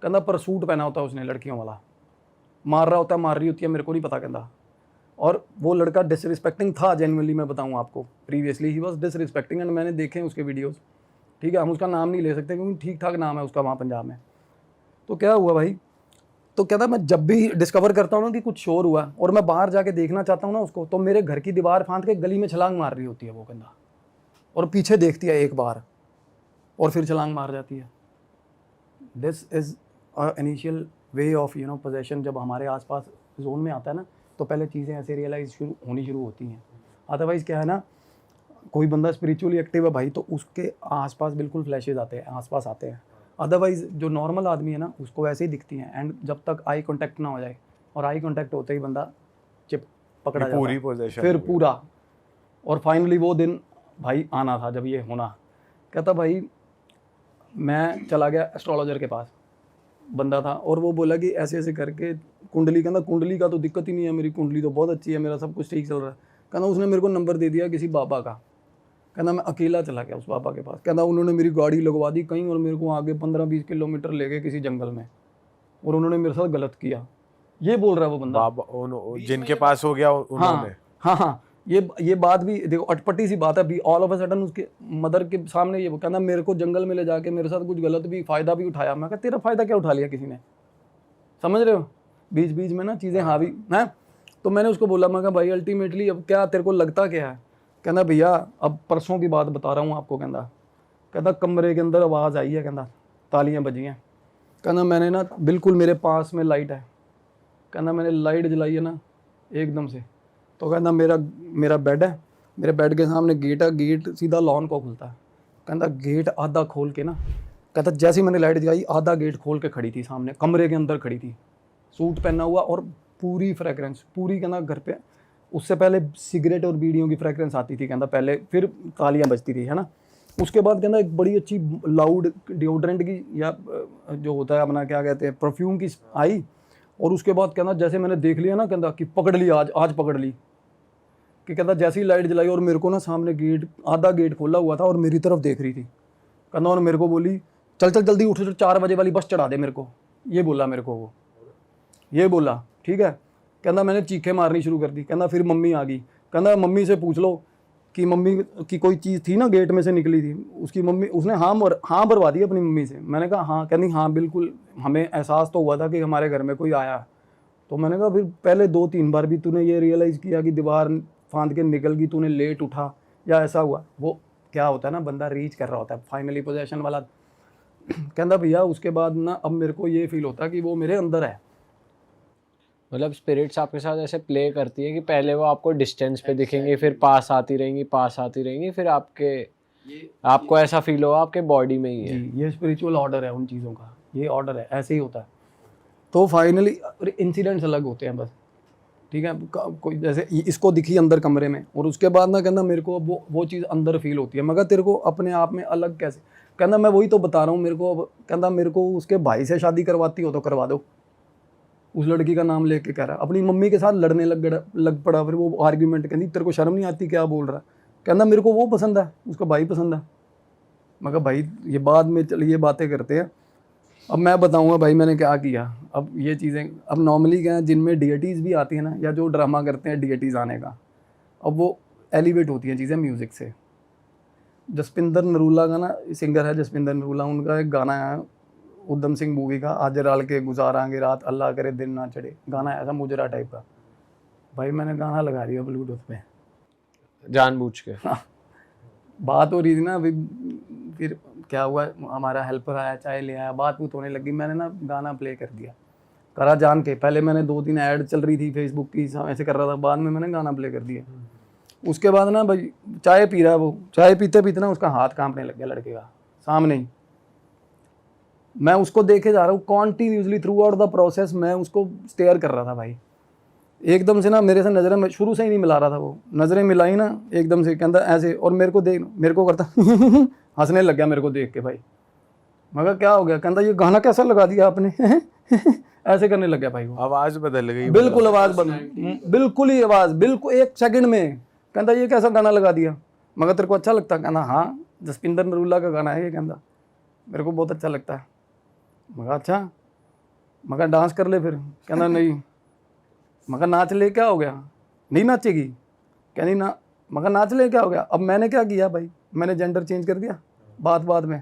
कहता पर सूट पहना होता है उसने लड़कियों वाला, मार रहा होता है, मार रही होती है, मेरे को नहीं पता। कहता और वो लड़का डिसरिस्पेक्टिंग था, जेन्युइनली मैं बताऊँ आपको, previously he was disrespecting, and मैंने देखे उसके वीडियोस, ठीक है। हम उसका नाम नहीं ले सकते क्योंकि ठीक ठाक नाम है उसका वहाँ पंजाब में। तो क्या हुआ भाई, तो कहता मैं जब भी डिस्कवर करता हूँ ना कि कुछ शोर हुआ और मैं बाहर जाके देखना चाहता हूँ ना उसको, तो मेरे घर की दीवार फांद के गली में छलांग मार रही होती है वो, कहता, और पीछे देखती है एक बार और फिर छलांग मार जाती है। This is initial way of possession. जब हमारे आसपास जोन में आता है ना, तो पहले चीज़ें ऐसे रियलाइज होनी शुरू होती हैं। अदरवाइज़ क्या है ना, कोई बंदा स्पिरिचुअली एक्टिव है भाई, तो उसके आसपास बिल्कुल फ्लैशेज आते हैं, आसपास आते हैं। अदरवाइज़ जो नॉर्मल आदमी है ना, उसको वैसे ही दिखती हैं, एंड जब तक आई कांटेक्ट ना हो जाए, और आई कांटेक्ट होते ही बंदा चिप पकड़ा जाता
पूरी
है,
पोजीशन
फिर पूरा। और फाइनली वो दिन भाई आना था जब ये होना। कहता भाई मैं चला गया एस्ट्रोलॉजर के पास, बंदा था, और वो बोला कि ऐसे ऐसे करके कुंडली, कहता कुंडली का तो दिक्कत ही नहीं है, मेरी कुंडली तो बहुत अच्छी है, मेरा सब कुछ ठीक चल रहा है। कहता उसने मेरे को नंबर दे दिया किसी बाबा का। कहता मैं अकेला चला गया उस बाबा के पास। कहता उन्होंने मेरी गाड़ी लगवा दी कहीं, और मेरे को आगे 15-20 किलोमीटर ले गए किसी जंगल में, और उन्होंने मेरे साथ गलत किया। ये बोल रहा है वो बंदा,
बाबा जिनके पास हो गया उन्होंने।
हाँ, ये बात भी देखो, अटपटी सी बात है अभी। ऑल ऑफ अ सडन उसके मदर के सामने ये कहना मेरे को जंगल में ले जाके मेरे साथ कुछ गलत भी, फ़ायदा भी उठाया। मैं कहा तेरा फ़ायदा क्या उठा लिया किसी ने, समझ रहे हो, बीच बीच में ना चीज़ें हावी हैं। तो मैंने उसको बोला, मैं कहा भाई अल्टीमेटली अब क्या तेरे को लगता क्या है। कहना भैया अब परसों की बात बता रहा हूँ आपको। कहता कमरे के अंदर आवाज़ आई है, कहता तालियां बजी हैं। कहना मैंने ना बिल्कुल मेरे पास में लाइट है, कहना मैंने लाइट जलाई है ना एकदम से, तो कहना मेरा बेड है मेरे बेड के सामने गेट है, गेट सीधा लॉन को खुलता है। कहता गेट आधा खोल के ना, कहता जैसे ही मैंने लाइट जगाई आधा गेट खोल के खड़ी थी सामने, कमरे के अंदर खड़ी थी, सूट पहना हुआ और पूरी फ्रेगरेंस पूरी, कहना घर पे उससे पहले सिगरेट और बीड़ियों की फ्रेगरेंस आती थी कहता पहले, फिर तालियां बजती थी, है ना। उसके बाद कहता एक बड़ी अच्छी लाउड डिओड्रेंट की या जो होता है अपना क्या कहते हैं परफ्यूम की आई। और उसके बाद कहना जैसे मैंने देख लिया ना, कहता कि पकड़ ली, आज पकड़ ली। कि कहता जैसे ही लाइट जलाई और मेरे को ना सामने गेट, आधा गेट खोला हुआ था और मेरी तरफ देख रही थी। कहता और मेरे को बोली चल चल जल्दी उठ, 4 बजे वाली बस चढ़ा दे मेरे को, ये बोला मेरे को, वो ये बोला, ठीक है। कहता मैंने चीखें मारनी शुरू कर दी। कहता फिर मम्मी आ गई। कहता मम्मी से पूछ लो कि मम्मी की कोई चीज़ थी ना गेट में से निकली थी, उसकी मम्मी, उसने हाँ भरवा दी अपनी मम्मी से। मैंने कहा हाँ। कहती हाँ बिल्कुल, हमें एहसास तो हुआ था कि हमारे घर में कोई आया। तो मैंने कहा फिर पहले 2-3 बार भी तूने ये रियलाइज़ किया कि दीवार फांद के निकल गई, तूने लेट उठा या ऐसा हुआ? वो क्या होता है ना, बंदा रीच कर रहा होता है फाइनली पोजेशन वाला। कहता भैया उसके बाद ना अब मेरे को ये फील होता है कि वो मेरे अंदर है।
मतलब स्पिरिट्स आपके साथ ऐसे प्ले करती है कि पहले वो आपको डिस्टेंस पे दिखेंगे, फिर पास आती रहेंगी, फिर आपको ऐसा फील होगा आपके बॉडी में ही है।
जी, ये स्पिरिचुअल ऑर्डर है उन चीज़ों का, ये ऑर्डर है, ऐसे ही होता है। तो फाइनली इंसिडेंट्स अलग होते हैं बस, ठीक है। कोई जैसे इसको दिखी अंदर कमरे में, और उसके बाद ना कहना मेरे को वो चीज़ अंदर फील होती है। मगर तेरे को अपने आप में अलग कैसे? कहना मैं वही तो बता रहा हूँ, मेरे को कहना मेरे को उसके भाई से शादी करवाती हो तो करवा दो। उस लड़की का नाम लेके कह रहा है, अपनी मम्मी के साथ लड़ने लग पड़ा। फिर वो आर्ग्यूमेंट, कहती तेरे को शर्म नहीं आती क्या बोल रहा है? कहना मेरे को वो पसंद है, उसका भाई पसंद है। मैं कहा भाई ये बाद में चलिए बातें करते हैं, अब मैं बताऊंगा भाई मैंने क्या किया। अब ये चीज़ें अब नॉर्मली क्या है, जिनमें डीएटीज़ भी आती है ना, या जो ड्रामा करते हैं डीएटीज़ आने का, अब वो एलिवेट होती हैं चीज़ें म्यूज़िक से। जसपिंदर नरूला का ना सिंगर है, जसपिंदर नरूला, उनका एक गाना है उधम सिंह मूवी का, आज डाल के गुजारांगे रात अल्लाह करे दिन ना चढ़े, गाना ऐसा मुजरा टाइप का। भाई मैंने गाना लगा दिया ब्लूटूथ पे,
जानबूझ के।
बात हो रही थी ना अभी, फिर क्या हुआ, हमारा हेल्पर आया, चाय ले आया, बात होने लगी, मैंने ना गाना प्ले कर दिया, करा जान के। पहले मैंने 2-3 ऐड चल रही थी फेसबुक की, ऐसे कर रहा था, बाद में मैंने गाना प्ले कर दिया। उसके बाद ना भाई चाय पी रहा है वो, चाय पीते पीते ना उसका हाथ कांपने लग गया लड़के का सामने ही। मैं उसको देखे जा रहा हूँ continuously through out the process, मैं उसको स्टेयर कर रहा था भाई। एकदम से ना मेरे से नज़रें, मैं शुरू से ही नहीं मिला रहा था, वो नज़रें मिलाई ना एकदम से, कहता ऐसे, और मेरे को देख, मेरे को करता हंसने लग गया मेरे को देख के भाई। मगर क्या हो गया? कहता ये गाना कैसा लगा दिया आपने ऐसे करने लग गया भाई वो।
आवाज बदल गई,
बिल्कुल आवाज़ बदल, बिल्कुल ही आवाज़, बिल्कुल 1 सेकंड में। कहता ये कैसा गाना लगा दिया? मगर तेरे को अच्छा लगता? कहना हाँ जसपिंदर नरूला का गाना है ये। कहता मेरे को बहुत अच्छा लगता है। मगर अच्छा, मगर डांस कर ले फिर। कहना नहीं। मगर नाच ले, क्या हो गया? नहीं नाचेगी? कहनी ना। मगर नाच ले, क्या हो गया? अब मैंने क्या किया भाई, मैंने जेंडर चेंज कर दिया बात में।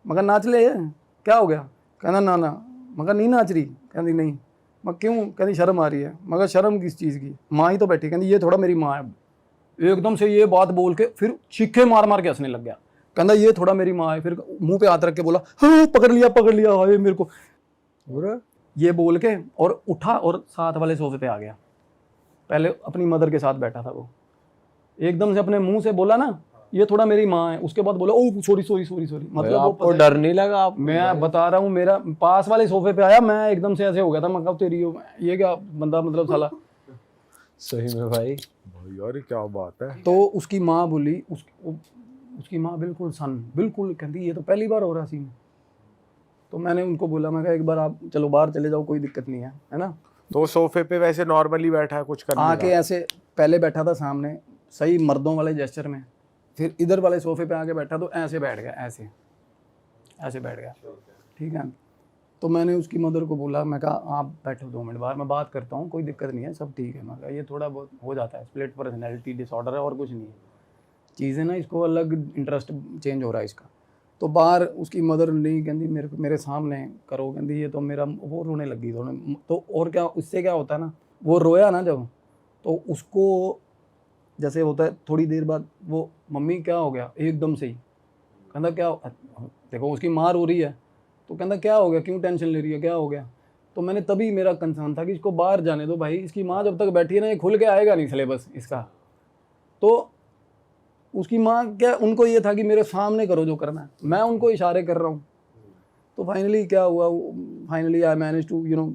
मगर नाच ले, क्या हो गया? कहना ना ना। मगर नहीं नाच रही? कहती नहीं। मगर क्यों? कहती शर्म आ रही है। मगर शर्म किस चीज़ की? माँ ही तो बैठी। कहती ये थोड़ा मेरी माँ है। एकदम से ये बात बोल के फिर चीखे मार के हंसने लग गया। कहता ये थोड़ा मेरी माँ है। फिर मुंह पे हाथ रख के बोला हाँ पकड़ लिया हाय मेरे को, ये बोल के, और उठा और साथ वाले सोफे पे आ गया। पहले अपनी मदर के साथ बैठा था वो, एकदम से अपने मुंह से बोला ना ये थोड़ा मेरी माँ है। उसके बाद बोला ओ सॉरी। मतलब
आपको डर नहीं लगा? आप,
मैं बता रहा हूँ, मेरा पास वाले सोफे पे आया, मैं एकदम से ऐसे हो गया था। मतलब तेरी ये क्या बंदा, मतलब साला।
सही में भाई
यार क्या बात है।
तो उसकी माँ बोली, उसकी माँ बिल्कुल कहती ये तो पहली बार हो रहा सीन। तो मैंने उनको बोला, मैं कहा एक बार आप चलो बाहर चले जाओ, कोई दिक्कत नहीं है ना।
तो सोफे पे वैसे नॉर्मली बैठा है, कुछ करने
आके ऐसे पहले बैठा था सामने सही मर्दों वाले जेस्चर में, फिर इधर वाले सोफे पे आके बैठा तो ऐसे बैठ गया, ऐसे बैठ गया, ठीक है। तो मैंने उसकी मदर को बोला, मैं कहा आप बैठो 2 मिनट बाहर, मैं बात करता हूँ, कोई दिक्कत नहीं है, सब ठीक है। मैं कहा ये थोड़ा बहुत हो जाता है, स्प्लिट पर्सनैलिटी डिसऑर्डर है और कुछ नहीं है, चीज़ें ना, इसको अलग इंटरेस्ट चेंज हो रहा है इसका। तो बाहर उसकी मदर नहीं, कहती मेरे सामने करो, कहती ये तो मेरा, वो रोने लगी थोड़ा। तो और क्या, उससे क्या होता है ना, वो रोया ना जब, तो उसको जैसे होता है थोड़ी देर बाद वो मम्मी क्या हो गया एकदम से ही, कहता क्या, देखो उसकी माँ रो रही है, तो कहता क्या हो गया, क्यों टेंशन ले रही है, क्या हो गया। तो मैंने तभी, मेरा कंसर्न था कि इसको बाहर जाने दो भाई, इसकी माँ जब तक बैठी है ना, ये खुल के आएगा नहीं सिलेबस इसका। तो उसकी माँ क्या, उनको ये था कि मेरे सामने करो जो करना है, मैं उनको इशारे कर रहा हूँ। तो फाइनली क्या हुआ, फाइनली आई मैनेज टू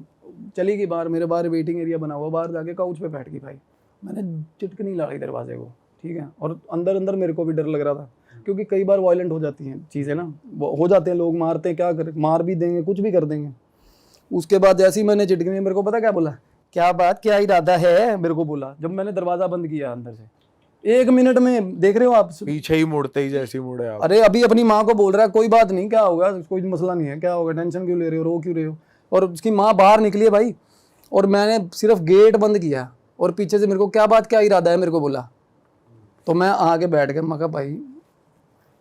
चली गई बाहर, मेरे बाहर वेटिंग एरिया बना हुआ, बाहर जाके काउच पे बैठ गई भाई। मैंने चिटकनी लगाई दरवाजे को, ठीक है, और अंदर अंदर मेरे को भी डर लग रहा था, क्योंकि कई बार वायलेंट हो जाती हैं चीज़ें ना, हो जाते हैं लोग, मारते हैं, क्या करें, मार भी देंगे, कुछ भी कर देंगे। उसके बाद जैसे ही मैंने चिटकनी, मेरे को पता क्या बोला, क्या बात, क्या इरादा है, मेरे को बोला, जब मैंने दरवाज़ा बंद किया अंदर से। 1 मिनट में, देख रहे हो आप,
पीछे ही मुड़ते ही जैसे ही मुड़े आप।
अरे अभी अपनी माँ को बोल रहा है कोई बात नहीं, क्या होगा, कोई मसला नहीं है, क्या होगा, टेंशन क्यों ले रहे हो, रो क्यों रहे हो। और उसकी माँ बाहर निकली है भाई, और मैंने सिर्फ गेट बंद किया, और पीछे से मेरे को क्या बात, क्या इरादा है, मेरे को बोला। तो मैं आगे बैठ गया, मैं कहा भाई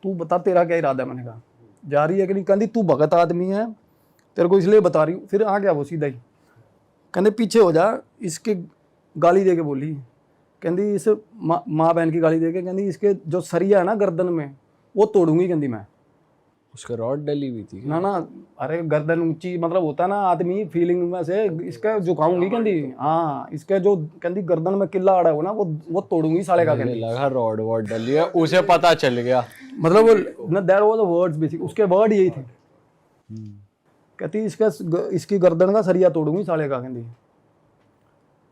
तू बता तेरा क्या इरादा है। मैंने कहा जा रही है कि नहीं, कहती तू भगत आदमी है, तेरे को इसलिए बता रही हूँ। फिर आ गया वो सीधा ही, कहते पीछे हो जा, इसके गाली दे के बोली, कहती इस माँ बहन की गाली दे के, कहती इसके जो सरिया है ना गर्दन में, वो तोड़ूंगी, कहती मैं।
उसका रॉड डली हुई थी
ना, अरे गर्दन ऊंची, मतलब होता है ना आदमी फीलिंग में से, इसका झुकाऊंगी, कहती हाँ, इसके जो कहती गर्दन में किला अड़ा हो ना, वो तोड़ूंगी साले का, कहती।
लगा रॉड वॉड डली है, उसे पता चल गया,
मतलब वो ना, that was the words basic, उसके वर्ड यही थे। कहती इसकी गर्दन का सरिया तोड़ूंगी साले का, कहती।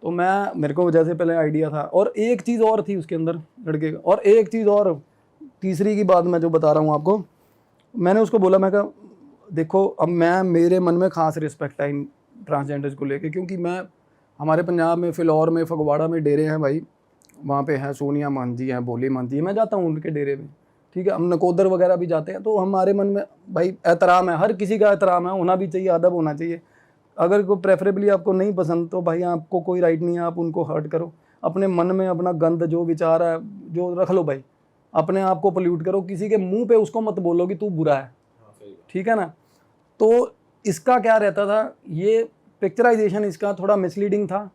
तो मेरे को जैसे पहले आइडिया था, और एक चीज़ और थी उसके अंदर लड़के का, और एक चीज़ और, तीसरी की बात मैं जो बता रहा हूँ आपको, मैंने उसको बोला, मैं कहा देखो अब मेरे मन में खास रिस्पेक्ट है इन ट्रांसजेंडर्स को लेके, क्योंकि मैं हमारे पंजाब में फिलौर में फगवाड़ा में डेरे हैं भाई, वहाँ पे हैं सोनिया मान जी हैं, भोली मान जी, मैं जाता हूँ उनके डेरे में, ठीक है, हम नकोदर वगैरह भी जाते हैं। तो हमारे मन में भाई एहतराम है, हर किसी का एहतराम है, होना भी चाहिए, अदब होना चाहिए। अगर कोई प्रेफरेबली आपको नहीं पसंद तो भाई आपको कोई राइट नहीं है आप उनको हर्ट करो, अपने मन में अपना गंद जो विचार है जो रख लो भाई, अपने आप को पोल्यूट करो, किसी के मुंह पे उसको मत बोलो कि तू बुरा है, ठीक है ना। तो इसका क्या रहता था, ये पिक्चराइजेशन इसका थोड़ा मिसलीडिंग था,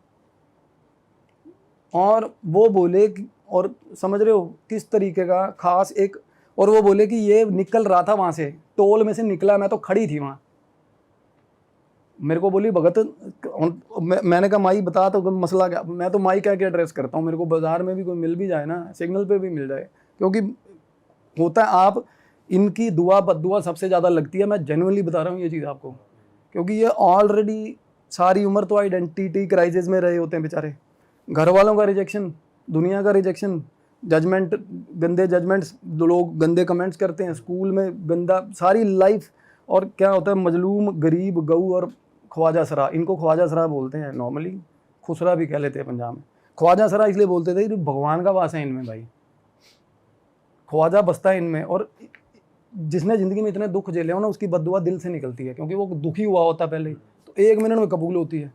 और वो बोले और समझ रहे हो किस तरीके का खास एक, और वो बोले कि ये निकल रहा था वहाँ से, टोल में से निकला, मैं तो खड़ी थी वहाँ, मेरे को बोली भगत, मैंने कहा माई बता तो मसला क्या, मैं तो माई कह के एड्रेस करता हूँ, मेरे को बाजार में भी कोई मिल भी जाए ना, सिग्नल पे भी मिल जाए, क्योंकि होता है आप इनकी दुआ बद्दुआ सबसे ज़्यादा लगती है, मैं जेन्युइनली बता रहा हूँ ये चीज़ आपको, क्योंकि ये ऑलरेडी सारी उम्र तो आइडेंटिटी क्राइसिस में रहे होते हैं बेचारे, घर वालों का रिजेक्शन, दुनिया का रिजेक्शन, जजमेंट, गंदे जजमेंट्स, लोग गंदे कमेंट्स करते हैं, स्कूल में गंदा, सारी लाइफ। और क्या होता है, मजलूम, गरीब, गऊ और ख्वाजा सरा, इनको ख्वाजा सरा बोलते हैं नॉर्मली, खुसरा भी कह लेते हैं पंजाब में। ख्वाजा सरा इसलिए बोलते थे कि भगवान का वास है इनमें भाई, ख्वाजा बसता है इनमें, और जिसने ज़िंदगी में इतने दुख झेले हो ना उसकी बद्दुआ दिल से निकलती है, क्योंकि वो दुखी हुआ होता है पहले ही, तो 1 मिनट में कबूल होती है।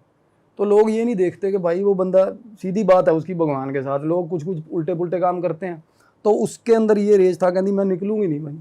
तो लोग ये नहीं देखते कि भाई वो बंदा, सीधी बात है उसकी भगवान के साथ, लोग कुछ कुछ उल्टे पुल्टे काम करते हैं। तो उसके अंदर ये रेज था, कहती मैं निकलूंगी नहीं भाई।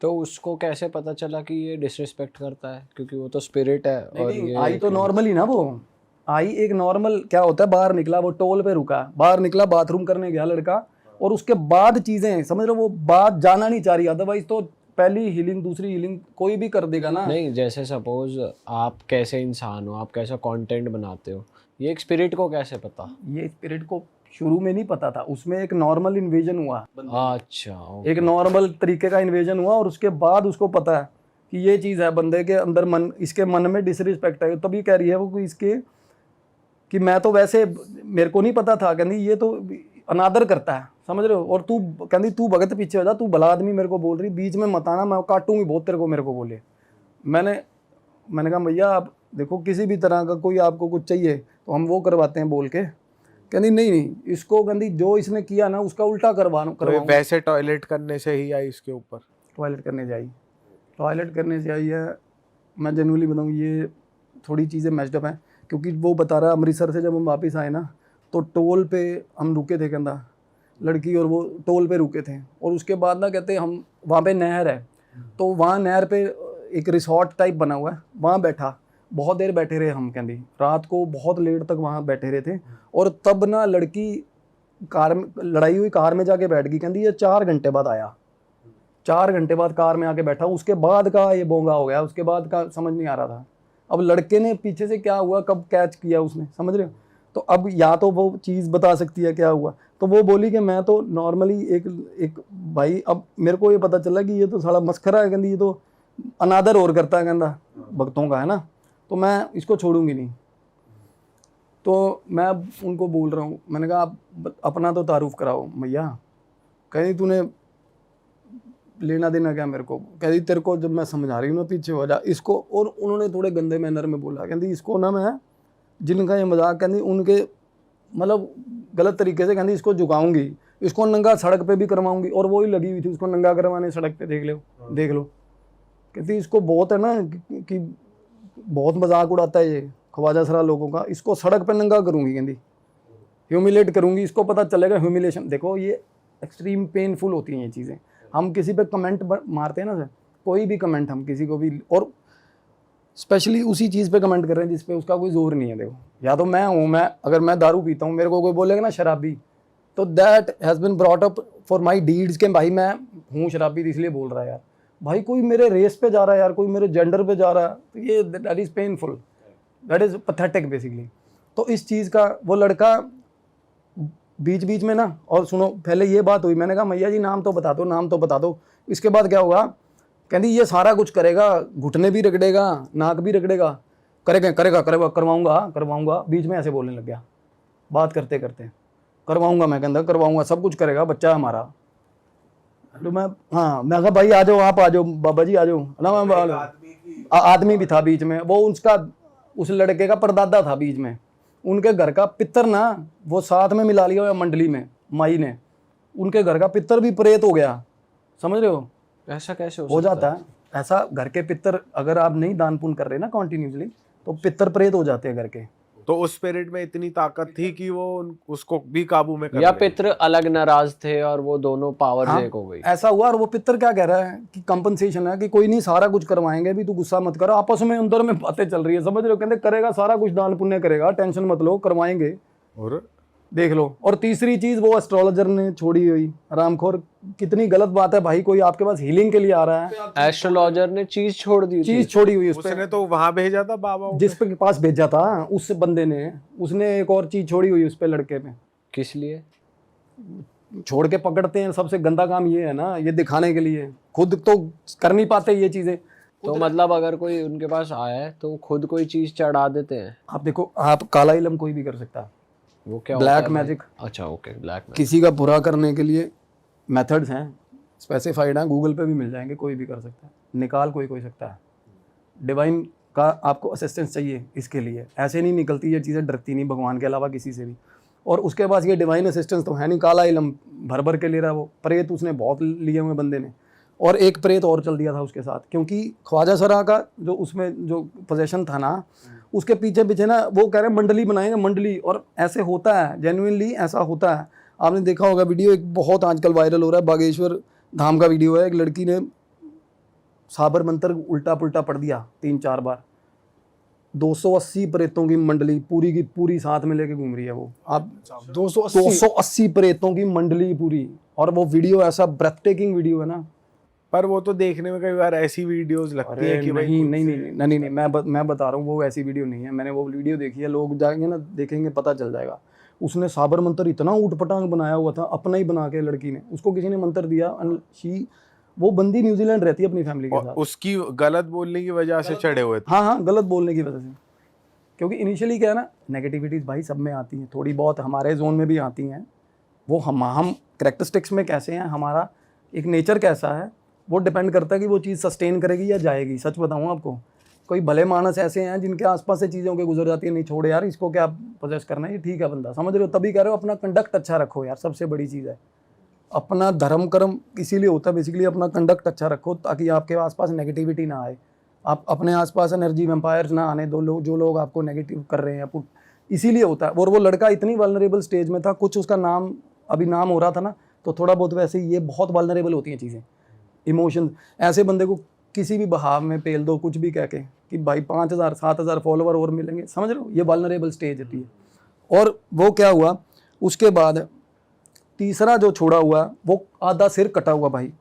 तो उसको कैसे पता चला कि ये डिसरिस्पेक्ट करता है, क्योंकि वो तो स्पिरिट है। और
नहीं,
ये
आई तो नॉर्मली ना, वो आई एक नॉर्मल, क्या होता है, बाहर निकला, वो टोल पे रुका, बाहर निकला, बाथरूम करने गया लड़का, और उसके बाद चीजें समझ रहे हो, वो बात जाना नहीं चाह रही, अदरवाइज तो पहली हीलिंग दूसरी हीलिंग कोई भी कर देगा ना।
नहीं, जैसे सपोज आप कैसे इंसान हो, आप कैसा कंटेंट बनाते हो, ये एक स्पिरिट को कैसे पता?
ये स्पिरिट को शुरू में नहीं पता था, उसमें एक नॉर्मल इन्वेजन हुआ,
अच्छा,
एक नॉर्मल तरीके का इन्वेजन हुआ, और उसके बाद उसको पता है कि ये चीज़ है बंदे के अंदर, मन, इसके मन में डिसरिस्पेक्ट है, तभी कह रही है वो इसके कि मैं तो वैसे, मेरे को नहीं पता था, कहती ये तो अनादर करता है, समझ रहे हो, और तू कहती तू भगत पीछे हो जा, तू भला आदमी, मेरे को बोल रही, बीच में मत आना, मैं काटूंगी बहुत तेरे को, मेरे को बोले। मैंने कहा भैया आप देखो, किसी भी तरह का कोई आपको कुछ चाहिए तो हम वो करवाते हैं बोल के। कहती नहीं, इसको कहती जो इसने किया ना उसका उल्टा करवाऊं।
वैसे टॉयलेट करने से ही आई इसके ऊपर,
टॉयलेट करने से आई है। मैं जेन्युइनली बताऊँ, ये थोड़ी चीज़ें मैच्ड अप हैं, क्योंकि वो बता रहा अमृतसर से जब हम वापस आए ना, तो टोल पे हम रुके थे, कहता लड़की और वो टोल पे रुके थे, और उसके बाद ना कहते हम वहाँ पे नहर है, तो वहाँ नहर पे एक रिसोर्ट टाइप बना हुआ है, वहाँ बैठा, बहुत देर बैठे रहे हम, कहती रात को बहुत लेट तक वहाँ बैठे रहे थे। और तब ना लड़की कार में, लड़ाई हुई कार में जाके बैठ गई, कहती ये 4 घंटे बाद आया, 4 घंटे बाद कार में आके बैठा, उसके बाद का ये बोंगा हो गया, उसके बाद का समझ नहीं आ रहा था। अब लड़के ने पीछे से क्या हुआ, कब कैच किया उसने, समझ रहे हो। तो अब या तो वो चीज़ बता सकती है क्या हुआ। तो वो बोली कि मैं तो नॉर्मली एक भाई, अब मेरे को ये पता चला कि ये तो साला मस्खरा है, कहती ये तो अनादर और करता है कहता भक्तों का, है ना, तो मैं इसको छोड़ूंगी नहीं। तो मैं अब उनको बोल रहा हूँ, मैंने कहा आप अपना तो तारुफ कराओ भैया। कहीं तूने लेना देना क्या मेरे को, कहती तेरे को जब मैं समझा रही हूँ ना पीछे हो जा इसको। और उन्होंने थोड़े गंदे मैनर में बोला, कहती इसको ना मैं जिनका ये मजाक, कहती उनके मतलब गलत तरीके से, कहती इसको झुकाऊंगी, इसको नंगा सड़क पे भी करवाऊंगी। और वो ही लगी हुई थी उसको नंगा करवाने सड़क पे, देख लो। कहती इसको बहुत है ना कि बहुत मजाक उड़ाता है ये ख्वाजा सरा लोगों का, इसको सड़क पे नंगा करूंगी, कहती ह्यूमिलेट करूंगी, इसको पता चलेगा ह्यूमिलेशन। देखो ये एक्सट्रीम पेनफुल होती हैं ये चीज़ें। हम किसी पे कमेंट मारते हैं ना सर, कोई भी कमेंट हम किसी को भी, और स्पेशली उसी चीज़ पे कमेंट कर रहे हैं जिस पे उसका कोई जोर नहीं है। देखो या तो मैं हूँ, मैं अगर मैं दारू पीता हूँ, मेरे को कोई बोलेगा ना शराबी, तो that has been brought up for my deeds के भाई मैं हूँ शराबी इसलिए बोल रहा है यार। भाई कोई मेरे रेस पे जा रहा है यार, कोई मेरे जेंडर पे जा रहा है, तो ये that is painful, that is pathetic basically. तो इस चीज़ का वो लड़का बीच बीच में ना, और सुनो पहले ये बात हुई, मैंने कहा मैया जी नाम तो बता दो, नाम तो बता दो। इसके बाद क्या होगा, कहती ये सारा कुछ करेगा, घुटने भी रगड़ेगा, नाक भी रगड़ेगा, करेगा करवाऊंगा। बीच में ऐसे बोलने लग गया बात करते करते, करवाऊंगा, मैं कहता करवाऊंगा, सब कुछ करेगा, बच्चा हमारा। तो मैं कहा भाई आ जाओ, आप आ जाओ बाबा जी आ जाओ ना। आदमी भी था बीच में, वो उसका उस लड़के का परदादा था बीच में, उनके घर का पितर ना वो साथ में मिला लिया मंडली में, माई ने उनके घर का पितर भी प्रेत हो गया, समझ रहे हो।
ऐसा कैसे
हो जाता है ऐसा, घर के पितर अगर आप नहीं दान पुण्य कर रहे ना कॉन्टिन्यूसली, तो पितर प्रेत हो जाते हैं घर के।
तो उस स्पिरिट में इतनी ताकत थी कि वो उसको भी काबू में कर
या
ले।
पितृ अलग नाराज थे और वो दोनों पावर
हाँ,
एक हो गई।
ऐसा हुआ। और वो पितर क्या कह रहा है कि कंपनसेशन है, कि कोई नहीं सारा कुछ करवाएंगे भी, तू गुस्सा मत कर। आपस में अंदर में बातें चल रही है, समझ रहे हो, कहते करेगा सारा कुछ दान पुण्य करेगा, टेंशन मत लो, करवाएंगे,
और
देख लो। और तीसरी चीज वो एस्ट्रोलॉजर ने छोड़ी हुई, रामखोर, कितनी गलत बात है भाई, कोई आपके पास हीलिंग के लिए आ रहा है,
एस्ट्रोलॉजर ने चीज छोड़ दी थी।
चीज छोड़ी हुई उस पे,
उसने तो वहां भेजा था बाबा को।
जिस पे के पास भेजा था उस बंदे ने, उसने एक और चीज छोड़ी हुई उस पे, लड़के पे।
किस लिए?
छोड़ के पकड़ते हैं, सबसे गंदा काम ये है ना, ये दिखाने के लिए, खुद तो कर नहीं पाते ये चीजें।
तो मतलब अगर कोई उनके पास आया है तो खुद कोई चीज चढ़ा देते हैं।
आप देखो, आप काला इलम कोई भी कर सकता है,
वो क्या
ब्लैक
होता है भाई?
मैजिक।
अच्छा ओके, ब्लैक मैजिक।
किसी का बुरा करने के लिए मेथड्स हैं, स्पेसिफाइड हैं, गूगल पे भी मिल जाएंगे, कोई भी कर सकता है, निकाल कोई सकता है। डिवाइन का आपको असिस्टेंस चाहिए इसके लिए, ऐसे नहीं निकलती ये चीज़ें, डरती नहीं भगवान के अलावा किसी से भी। और उसके पास ये डिवाइन असिस्टेंस तो है नहीं, काला इलम भर के ले रहा है वो। प्रेत उसने बहुत लिए हुए बंदे ने, और एक प्रेत और चल दिया था उसके साथ, क्योंकि ख्वाजा सरा का जो उसमें जो पोजेशन था ना, उसके पीछे पीछे ना वो कह रहे हैं मंडली बनाएंगे, मंडली। और ऐसे होता है, जेन्युइनली ऐसा होता है। आपने देखा होगा वीडियो, एक बहुत आजकल वायरल हो रहा है, बागेश्वर धाम का वीडियो है, एक लड़की ने साबर मंत्र उल्टा पुल्टा पढ़ दिया 3-4 बार, 280 प्रेतों की मंडली पूरी की पूरी साथ में लेके घूम रही है वो। आप 280 प्रेतों की मंडली पूरी, और वो वीडियो ऐसा ब्रेथ टेकिंग वीडियो है ना।
पर वो तो देखने में कई बार ऐसी वीडियोस लगती है कि भाई
नहीं, मैं बता रहा हूँ वो ऐसी वीडियो नहीं है। मैंने वो वीडियो देखी है, लोग जाएंगे ना देखेंगे, पता चल जाएगा। उसने साबर मंत्र इतना ऊट पटांग बनाया हुआ था, अपना ही बना के, लड़की ने, उसको किसी ने मंत्र दिया, वो बंदी न्यूजीलैंड रहती है अपनी फैमिली के साथ,
उसकी गलत बोलने की वजह से चढ़े हुए थे।
हाँ, गलत बोलने की वजह से। क्योंकि इनिशियली क्या है ना, नेगेटिविटीज़ भाई सब में आती हैं, थोड़ी बहुत हमारे जोन में भी आती हैं। वो हम कैरेक्टरिस्टिक्स में कैसे हैं, हमारा एक नेचर कैसा है, वो डिपेंड करता है कि वो चीज़ सस्टेन करेगी या जाएगी। सच बताऊँ आपको, कोई भले मानस ऐसे हैं जिनके आसपास से चीज़ों के गुजर जाती है, नहीं छोड़ यार इसको क्या पोजेस करना है, ये ठीक है बंदा, समझ रहे हो। तभी कह रहे हो अपना कंडक्ट अच्छा रखो यार, सबसे बड़ी चीज़ है। अपना धर्म कर्म इसीलिए होता है बेसिकली, अपना कंडक्ट अच्छा रखो ताकि आपके आसपास नेगेटिविटी ना आए, आप अपने आसपास एनर्जी वैम्पायर्स ना आने दो, जो लोग आपको नेगेटिव कर रहे हैं, इसीलिए होता है। और वो लड़का इतनी वल्नरेबल स्टेज में था, कुछ उसका नाम अभी नाम हो रहा था ना, तो थोड़ा बहुत वैसे ही ये बहुत वल्नरेबल होती हैं चीज़ें, इमोशन। ऐसे बंदे को किसी भी बहाव में पेल दो, कुछ भी कह के कि भाई 5000-7000 फॉलोवर और मिलेंगे, समझ रहे हो, ये वल्नरेबल स्टेज होती है। और वो क्या हुआ उसके बाद, तीसरा जो छोड़ा हुआ वो आधा सिर कटा हुआ भाई,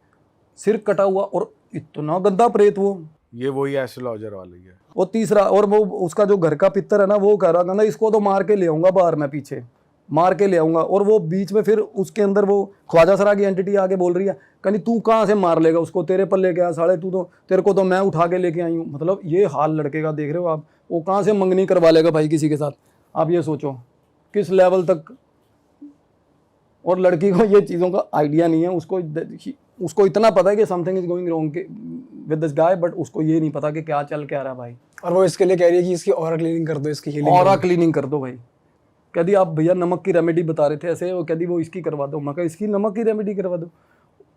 सिर कटा हुआ, और इतना गंदा प्रेत वो।
ये वही एस्ट्रोलॉजर वाली है।
वो तीसरा, और वो उसका जो घर का पितर है ना, वो कह रहा था ना इसको तो मार के ले आऊंगा बाहर, मैं पीछे मार के ले आऊंगा। और वो बीच में फिर उसके अंदर वो ख्वाजा सरा की एंटिटी आके बोल रही है, कहनी तू कहाँ से मार लेगा उसको, तेरे पर लेके आया साले, तू तो, तेरे को तो मैं उठा के लेके आई हूँ। मतलब ये हाल लड़के का देख रहे हो आप, वो कहाँ से मंगनी करवा लेगा भाई किसी के साथ, आप ये सोचो किस लेवल तक। और लड़की को ये चीज़ों का आइडिया नहीं है, उसको इतना पता है कि something is going wrong with this guy, but उसको ये नहीं पता कि क्या चल क्या रहा है भाई।
और वो इसके लिए कह रही है कि इसकी ऑरा क्लीनिंग कर दो, इसकी हीलिंग
ऑरा क्लीनिंग कर दो भाई। कहती आप भैया नमक की रेमेडी बता रहे थे ऐसे, वो कहती वो इसकी करवा दो। मैं कहा इसकी नमक की रेमेडी करवा दो।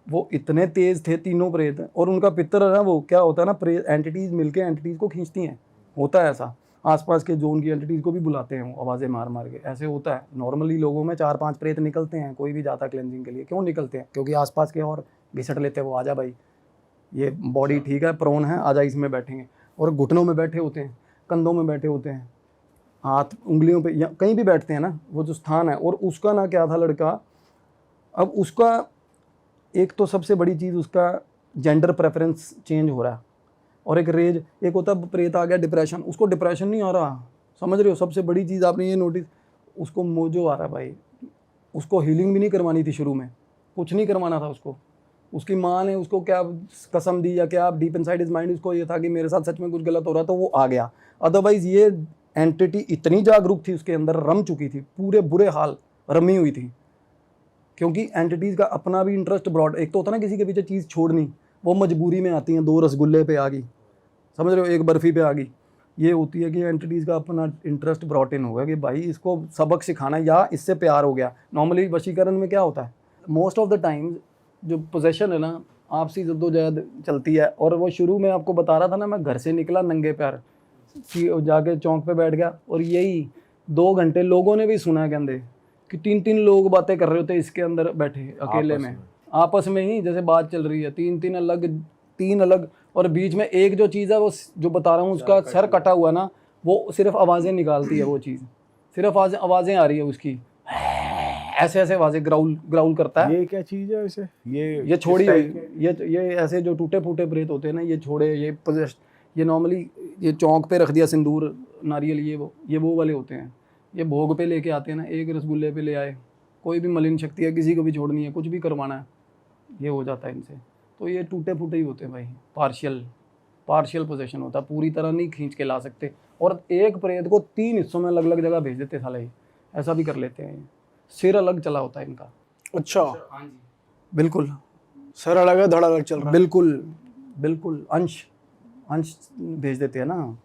वो इतने तेज थे तीनों प्रेत, और उनका पितर है ना, वो क्या होता है ना, प्रेत एंटिटीज मिलके एंटिटीज को खींचती हैं, होता है ऐसा। आसपास के जोन की एंटिटीज को भी बुलाते हैं वो आवाज़ें मार मार के, ऐसे होता है। नॉर्मली लोगों में 4-5 प्रेत निकलते हैं, कोई भी जाता क्लेंजिंग के लिए। क्यों निकलते हैं? क्योंकि आसपास के और घिसट लेते हैं, वो आजा भाई ये बॉडी ठीक है, प्रोन है, आजा इसमें बैठेंगे। और घुटनों में बैठे होते हैं, कंधों में बैठे होते हैं, हाथ उंगलियों पे, या कहीं भी बैठते हैं ना, वो जो स्थान है। और उसका ना क्या था लड़का, अब उसका एक तो सबसे बड़ी चीज़ उसका जेंडर प्रेफरेंस चेंज हो रहा है। और एक रेज, एक होता है प्रेत आ गया डिप्रेशन, उसको डिप्रेशन नहीं आ रहा, समझ रहे हो। सबसे बड़ी चीज़ आपने ये नोटिस, उसको मोजो आ रहा है भाई। उसको हीलिंग भी नहीं करवानी थी शुरू में, कुछ नहीं करवाना था उसको। उसकी माँ ने उसको क्या कसम दी या क्या, डीप इनसाइड इज माइंड उसको ये था कि मेरे साथ सच में कुछ गलत हो रहा, तो वो आ गया। अदरवाइज ये एंटिटी इतनी जागरूक थी उसके अंदर, रम चुकी थी, पूरे बुरे हाल रमी हुई थी। क्योंकि एंटिटीज़ का अपना भी इंटरेस्ट ब्रॉड, एक तो होता ना किसी के पीछे चीज़ छोड़नी, वो मजबूरी में आती हैं। 2 रसगुल्ले पे आ गई, समझ रहे हो, 1 बर्फ़ी पे आ गई। ये होती है कि एंटिटीज़ का अपना इंटरेस्ट ब्रॉट इन होगा कि भाई इसको सबक सिखाना, या इससे प्यार हो गया। नॉर्मली वशीकरण में क्या होता है, मोस्ट ऑफ द टाइम्स जो पोजेशन है ना, आपसी जद्दोजहद चलती है। और वो शुरू में आपको बता रहा था ना, मैं घर से निकला नंगे पैर, जाके चौक पे बैठ गया, और यही 2 घंटे लोगों ने भी सुना है कहते कि 3-3 लोग बातें कर रहे होते इसके अंदर बैठे अकेले में, आपस में ही जैसे बात चल रही है, 3 अलग। और बीच में एक जो चीज़ है, वो जो बता रहा हूँ, उसका सर कटा हुआ ना, वो सिर्फ आवाज़ें निकालती है। वो चीज़ सिर्फ आवाज़ें आ रही है उसकी, ऐसे आवाज़ें ग्राउल करता है।
ये क्या चीज़ है वैसे? ये
छोड़ी ये ऐसे जो टूटे फूटे प्रेत होते हैं ना, ये छोड़े, ये नॉर्मली ये चौक पे रख दिया सिंदूर नारियल, ये वो वाले होते हैं। ये भोग पे लेके आते हैं ना, 1 रसगुल्ले पे ले आए, कोई भी मलिन शक्ति है, किसी को भी छोड़नी है, कुछ भी करवाना है, ये हो जाता है इनसे। तो ये टूटे फूटे ही होते हैं भाई, पार्शियल पोजेशन होता है, पूरी तरह नहीं खींच के ला सकते। और एक प्रेत को 3 हिस्सों में अलग अलग जगह भेज देते साले, ऐसा भी कर लेते हैं। सिर अलग चला होता है इनका।
अच्छा,
हाँ जी, बिल्कुल।
सर अलग है, धड़ अलग चल रहा है।
बिल्कुल अंश भेज देते हैं ना।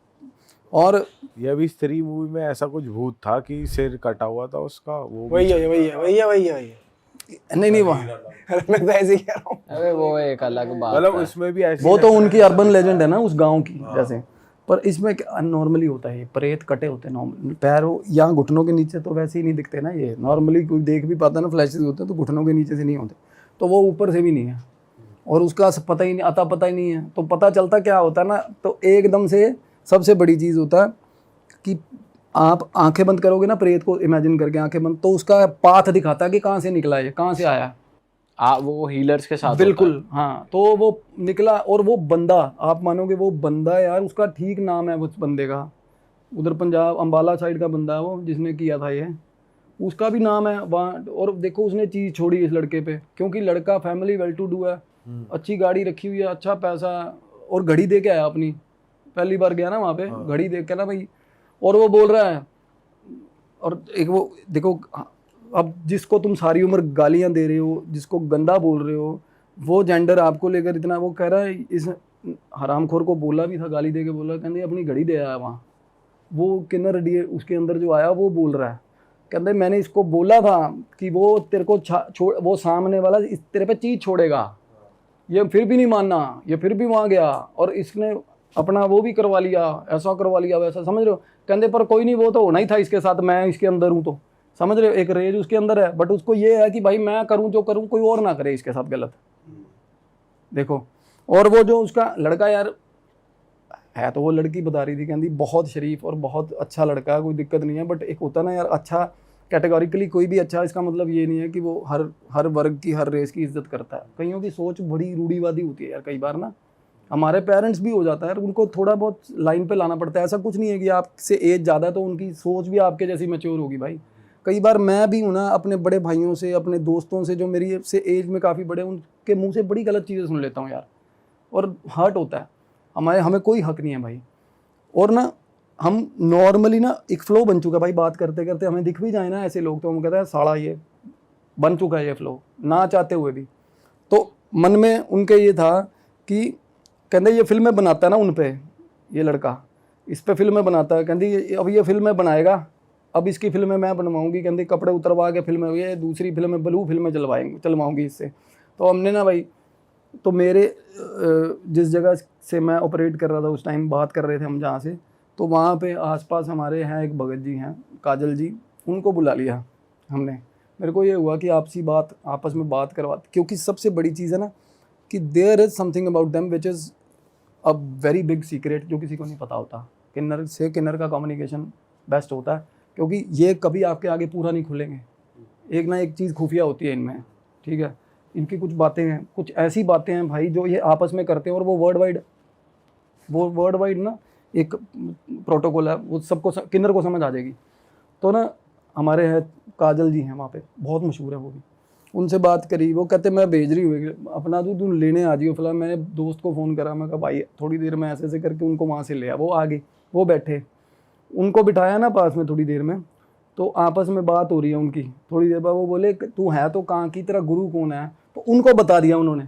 और
ये अभी स्त्री मूवी में ऐसा कुछ भूत था कि सिर कटा हुआ था उसका, वो
वही है।
नहीं वहाँ,
मैं तो ऐसे ही कह रहा हूँ।
अरे वो एक अलग बात
मतलब
है।
उसमें भी ऐसी
वो तो उनकी अर्बन लेजेंड है ना उस गांव की जैसे। पर इसमें नॉर्मली होता है, प्रेत कटे होते हैं नॉर्मल, पैरों या घुटनों के नीचे तो वैसे ही नहीं दिखते ना। ये नॉर्मली कोई देख भी पाता है ना, फ्लैशेस होते हैं तो घुटनों के नीचे से नहीं होते, तो वो ऊपर से भी नहीं है। और उसका पता ही नहीं है। तो पता चलता क्या होता है ना, तो एकदम से सबसे बड़ी चीज़ होता है कि आप आंखें बंद करोगे ना, प्रेत को इमेजिन करके आंखें बंद, तो उसका पाथ दिखाता है कि कहाँ से निकला है, कहाँ से आया।
वो हीलर्स के साथ
बिल्कुल हाँ। तो वो निकला, और वो बंदा, आप मानोगे वो बंदा यार, उसका ठीक नाम है उस बंदे का, उधर पंजाब अंबाला साइड का बंदा है वो, जिसने किया था ये, उसका भी नाम है वहाँ। और देखो उसने चीज़ छोड़ी इस लड़के पे, क्योंकि लड़का फैमिली वेल टू डू है, अच्छी गाड़ी रखी हुई है, अच्छा पैसा, और घड़ी दे के आया अपनी, पहली बार गया ना वहाँ पे, घड़ी देख के ना भाई। और वो बोल रहा है, और एक वो देखो, अब जिसको तुम सारी उम्र गालियाँ दे रहे हो, जिसको गंदा बोल रहे हो, वो जेंडर आपको लेकर इतना वो कह रहा है, इस हरामखोर को बोला भी था, गाली दे के बोला, कहते अपनी घड़ी दे आया वहाँ। वो किन्नर उसके अंदर जो आया वो बोल रहा है, कहते मैंने इसको बोला था कि वो तेरे को वो सामने वाला तेरे पे चीज़ छोड़ेगा, ये फिर भी नहीं मानना, ये फिर भी वहाँ गया, और इसने अपना वो भी करवा लिया, ऐसा करवा लिया वैसा, समझ रहे हो। कहते पर कोई नहीं, वो तो होना ही था इसके साथ, मैं इसके अंदर हूँ, तो समझ रहे हो, एक रेज उसके अंदर है, बट उसको ये है कि भाई मैं करूँ जो करूँ, कोई और ना करे इसके साथ गलत। देखो, और वो जो उसका लड़का यार है, तो वो लड़की बता रही थी, कहती बहुत शरीफ और बहुत अच्छा लड़का है, कोई दिक्कत नहीं है। बट एक होता ना यार, अच्छा कैटेगोरिकली कोई भी अच्छा, इसका मतलब ये नहीं है कि वो हर वर्ग की, हर रेस की इज्जत करता है। कईयों की सोच बड़ी रूढ़ीवादी होती है यार कई बार ना, हमारे पेरेंट्स भी हो जाता है, उनको थोड़ा बहुत लाइन पे लाना पड़ता है। ऐसा कुछ नहीं है कि आपसे एज ज़्यादा है तो उनकी सोच भी आपके जैसी मैच्योर होगी भाई। कई बार मैं भी हूँ ना अपने बड़े भाइयों से, अपने दोस्तों से जो मेरी से एज में काफ़ी बड़े, उनके मुंह से बड़ी गलत चीज़ें सुन लेता हूँ यार, और हर्ट होता है। हमें कोई हक नहीं है भाई। और ना हम नॉर्मली ना एक फ्लो बन चुका है भाई, बात करते करते हमें दिख भी जाए ना ऐसे लोग तो हम कहते हैं साला ये बन चुका है ये फ्लो, ना चाहते हुए भी। तो मन में उनके ये था कि कहते ये फिल्में बनाता है ना उन पे, ये लड़का इस पे फिल्में बनाता है, कहती अब ये फिल्में बनाएगा, अब इसकी फिल्में मैं बनवाऊंगी, कहती कपड़े उतरवा के फिल्में, ये दूसरी फिल्में ब्लू फिल्में चलवाऊंगी इससे। तो हमने ना भाई, तो मेरे जिस जगह से मैं ऑपरेट कर रहा था उस टाइम, बात कर रहे थे हम जहाँ से, तो वहाँ पे आसपास हमारे हैं एक भगत जी हैं, काजल जी, उनको बुला लिया हमने। मेरे को ये हुआ कि आपस में बात करवाते, क्योंकि सबसे बड़ी चीज़ है ना कि there is something about them which is a very big secret, जो किसी को नहीं पता होता। किन्नर से किन्नर का कम्युनिकेशन बेस्ट होता है, क्योंकि ये कभी आपके आगे पूरा नहीं खुलेंगे, एक ना एक चीज़ खुफिया होती है इनमें, ठीक है। इनकी कुछ बातें हैं, कुछ ऐसी बातें हैं भाई जो ये आपस में करते हैं, और वो वर्ल्ड वाइड ना एक प्रोटोकॉल है, वो सबको किन्नर को समझ आ जाएगी। तो ना हमारे हैं काजल जी हैं वहाँ पे, बहुत मशहूर है वो भी, उनसे बात करी, वो कहते मैं भेज रही हूँ अपना दूध, तुम लेने आ जाइयो। फिलहाल मैंने दोस्त को फ़ोन करा, मैं कहा भाई थोड़ी देर में ऐसे करके उनको वहाँ से ले आ। वो आ गई, वो बैठे, उनको बिठाया ना पास में थोड़ी देर में, तो आपस में बात हो रही है उनकी। थोड़ी देर बाद वो बोले तू है तो कहाँ की, तेरा गुरु कौन है, तो उनको बता दिया उन्होंने।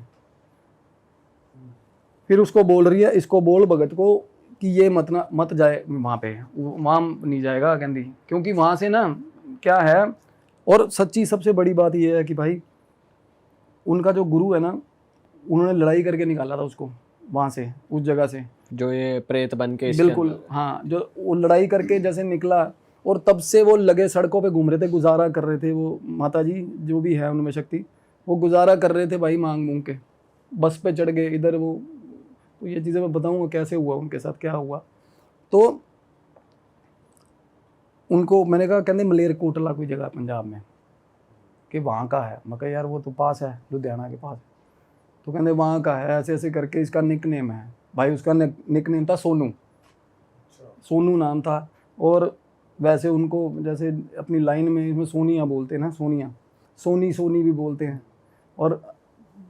फिर उसको बोल रही है, इसको बोल भगत को कि ये मत जाए वहाँ पे, वहाँ नहीं जाएगा कहती, क्योंकि वहाँ से ना क्या है। और सच्ची सबसे बड़ी बात ये है कि भाई उनका जो गुरु है ना, उन्होंने लड़ाई करके निकाला था उसको वहाँ से, उस जगह से,
जो ये प्रेत बन के इसके
बिल्कुल
अंदर।
हाँ, जो वो लड़ाई करके जैसे निकला, और तब से वो लगे सड़कों पे घूम रहे थे, गुजारा कर रहे थे। वो माता जी जो भी है उनमें शक्ति, वो गुजारा कर रहे थे भाई मांग मूंग के, बस पे चढ़ गए इधर वो। तो ये चीज़ें मैं बताऊँगा कैसे हुआ उनके साथ, क्या हुआ। तो उनको मैंने कहा, कहते मलेरकोटला कोई जगह पंजाब में, कि वहाँ का है। मैं कहा यार वो तो पास है, लुधियाना के पास। तो कहते वहाँ का है, ऐसे ऐसे करके इसका निक नेम है भाई। उसका निक नेम था सोनू, सोनू नाम था। और वैसे उनको जैसे अपनी लाइन में इसमें सोनिया बोलते हैं ना, सोनी भी बोलते हैं। और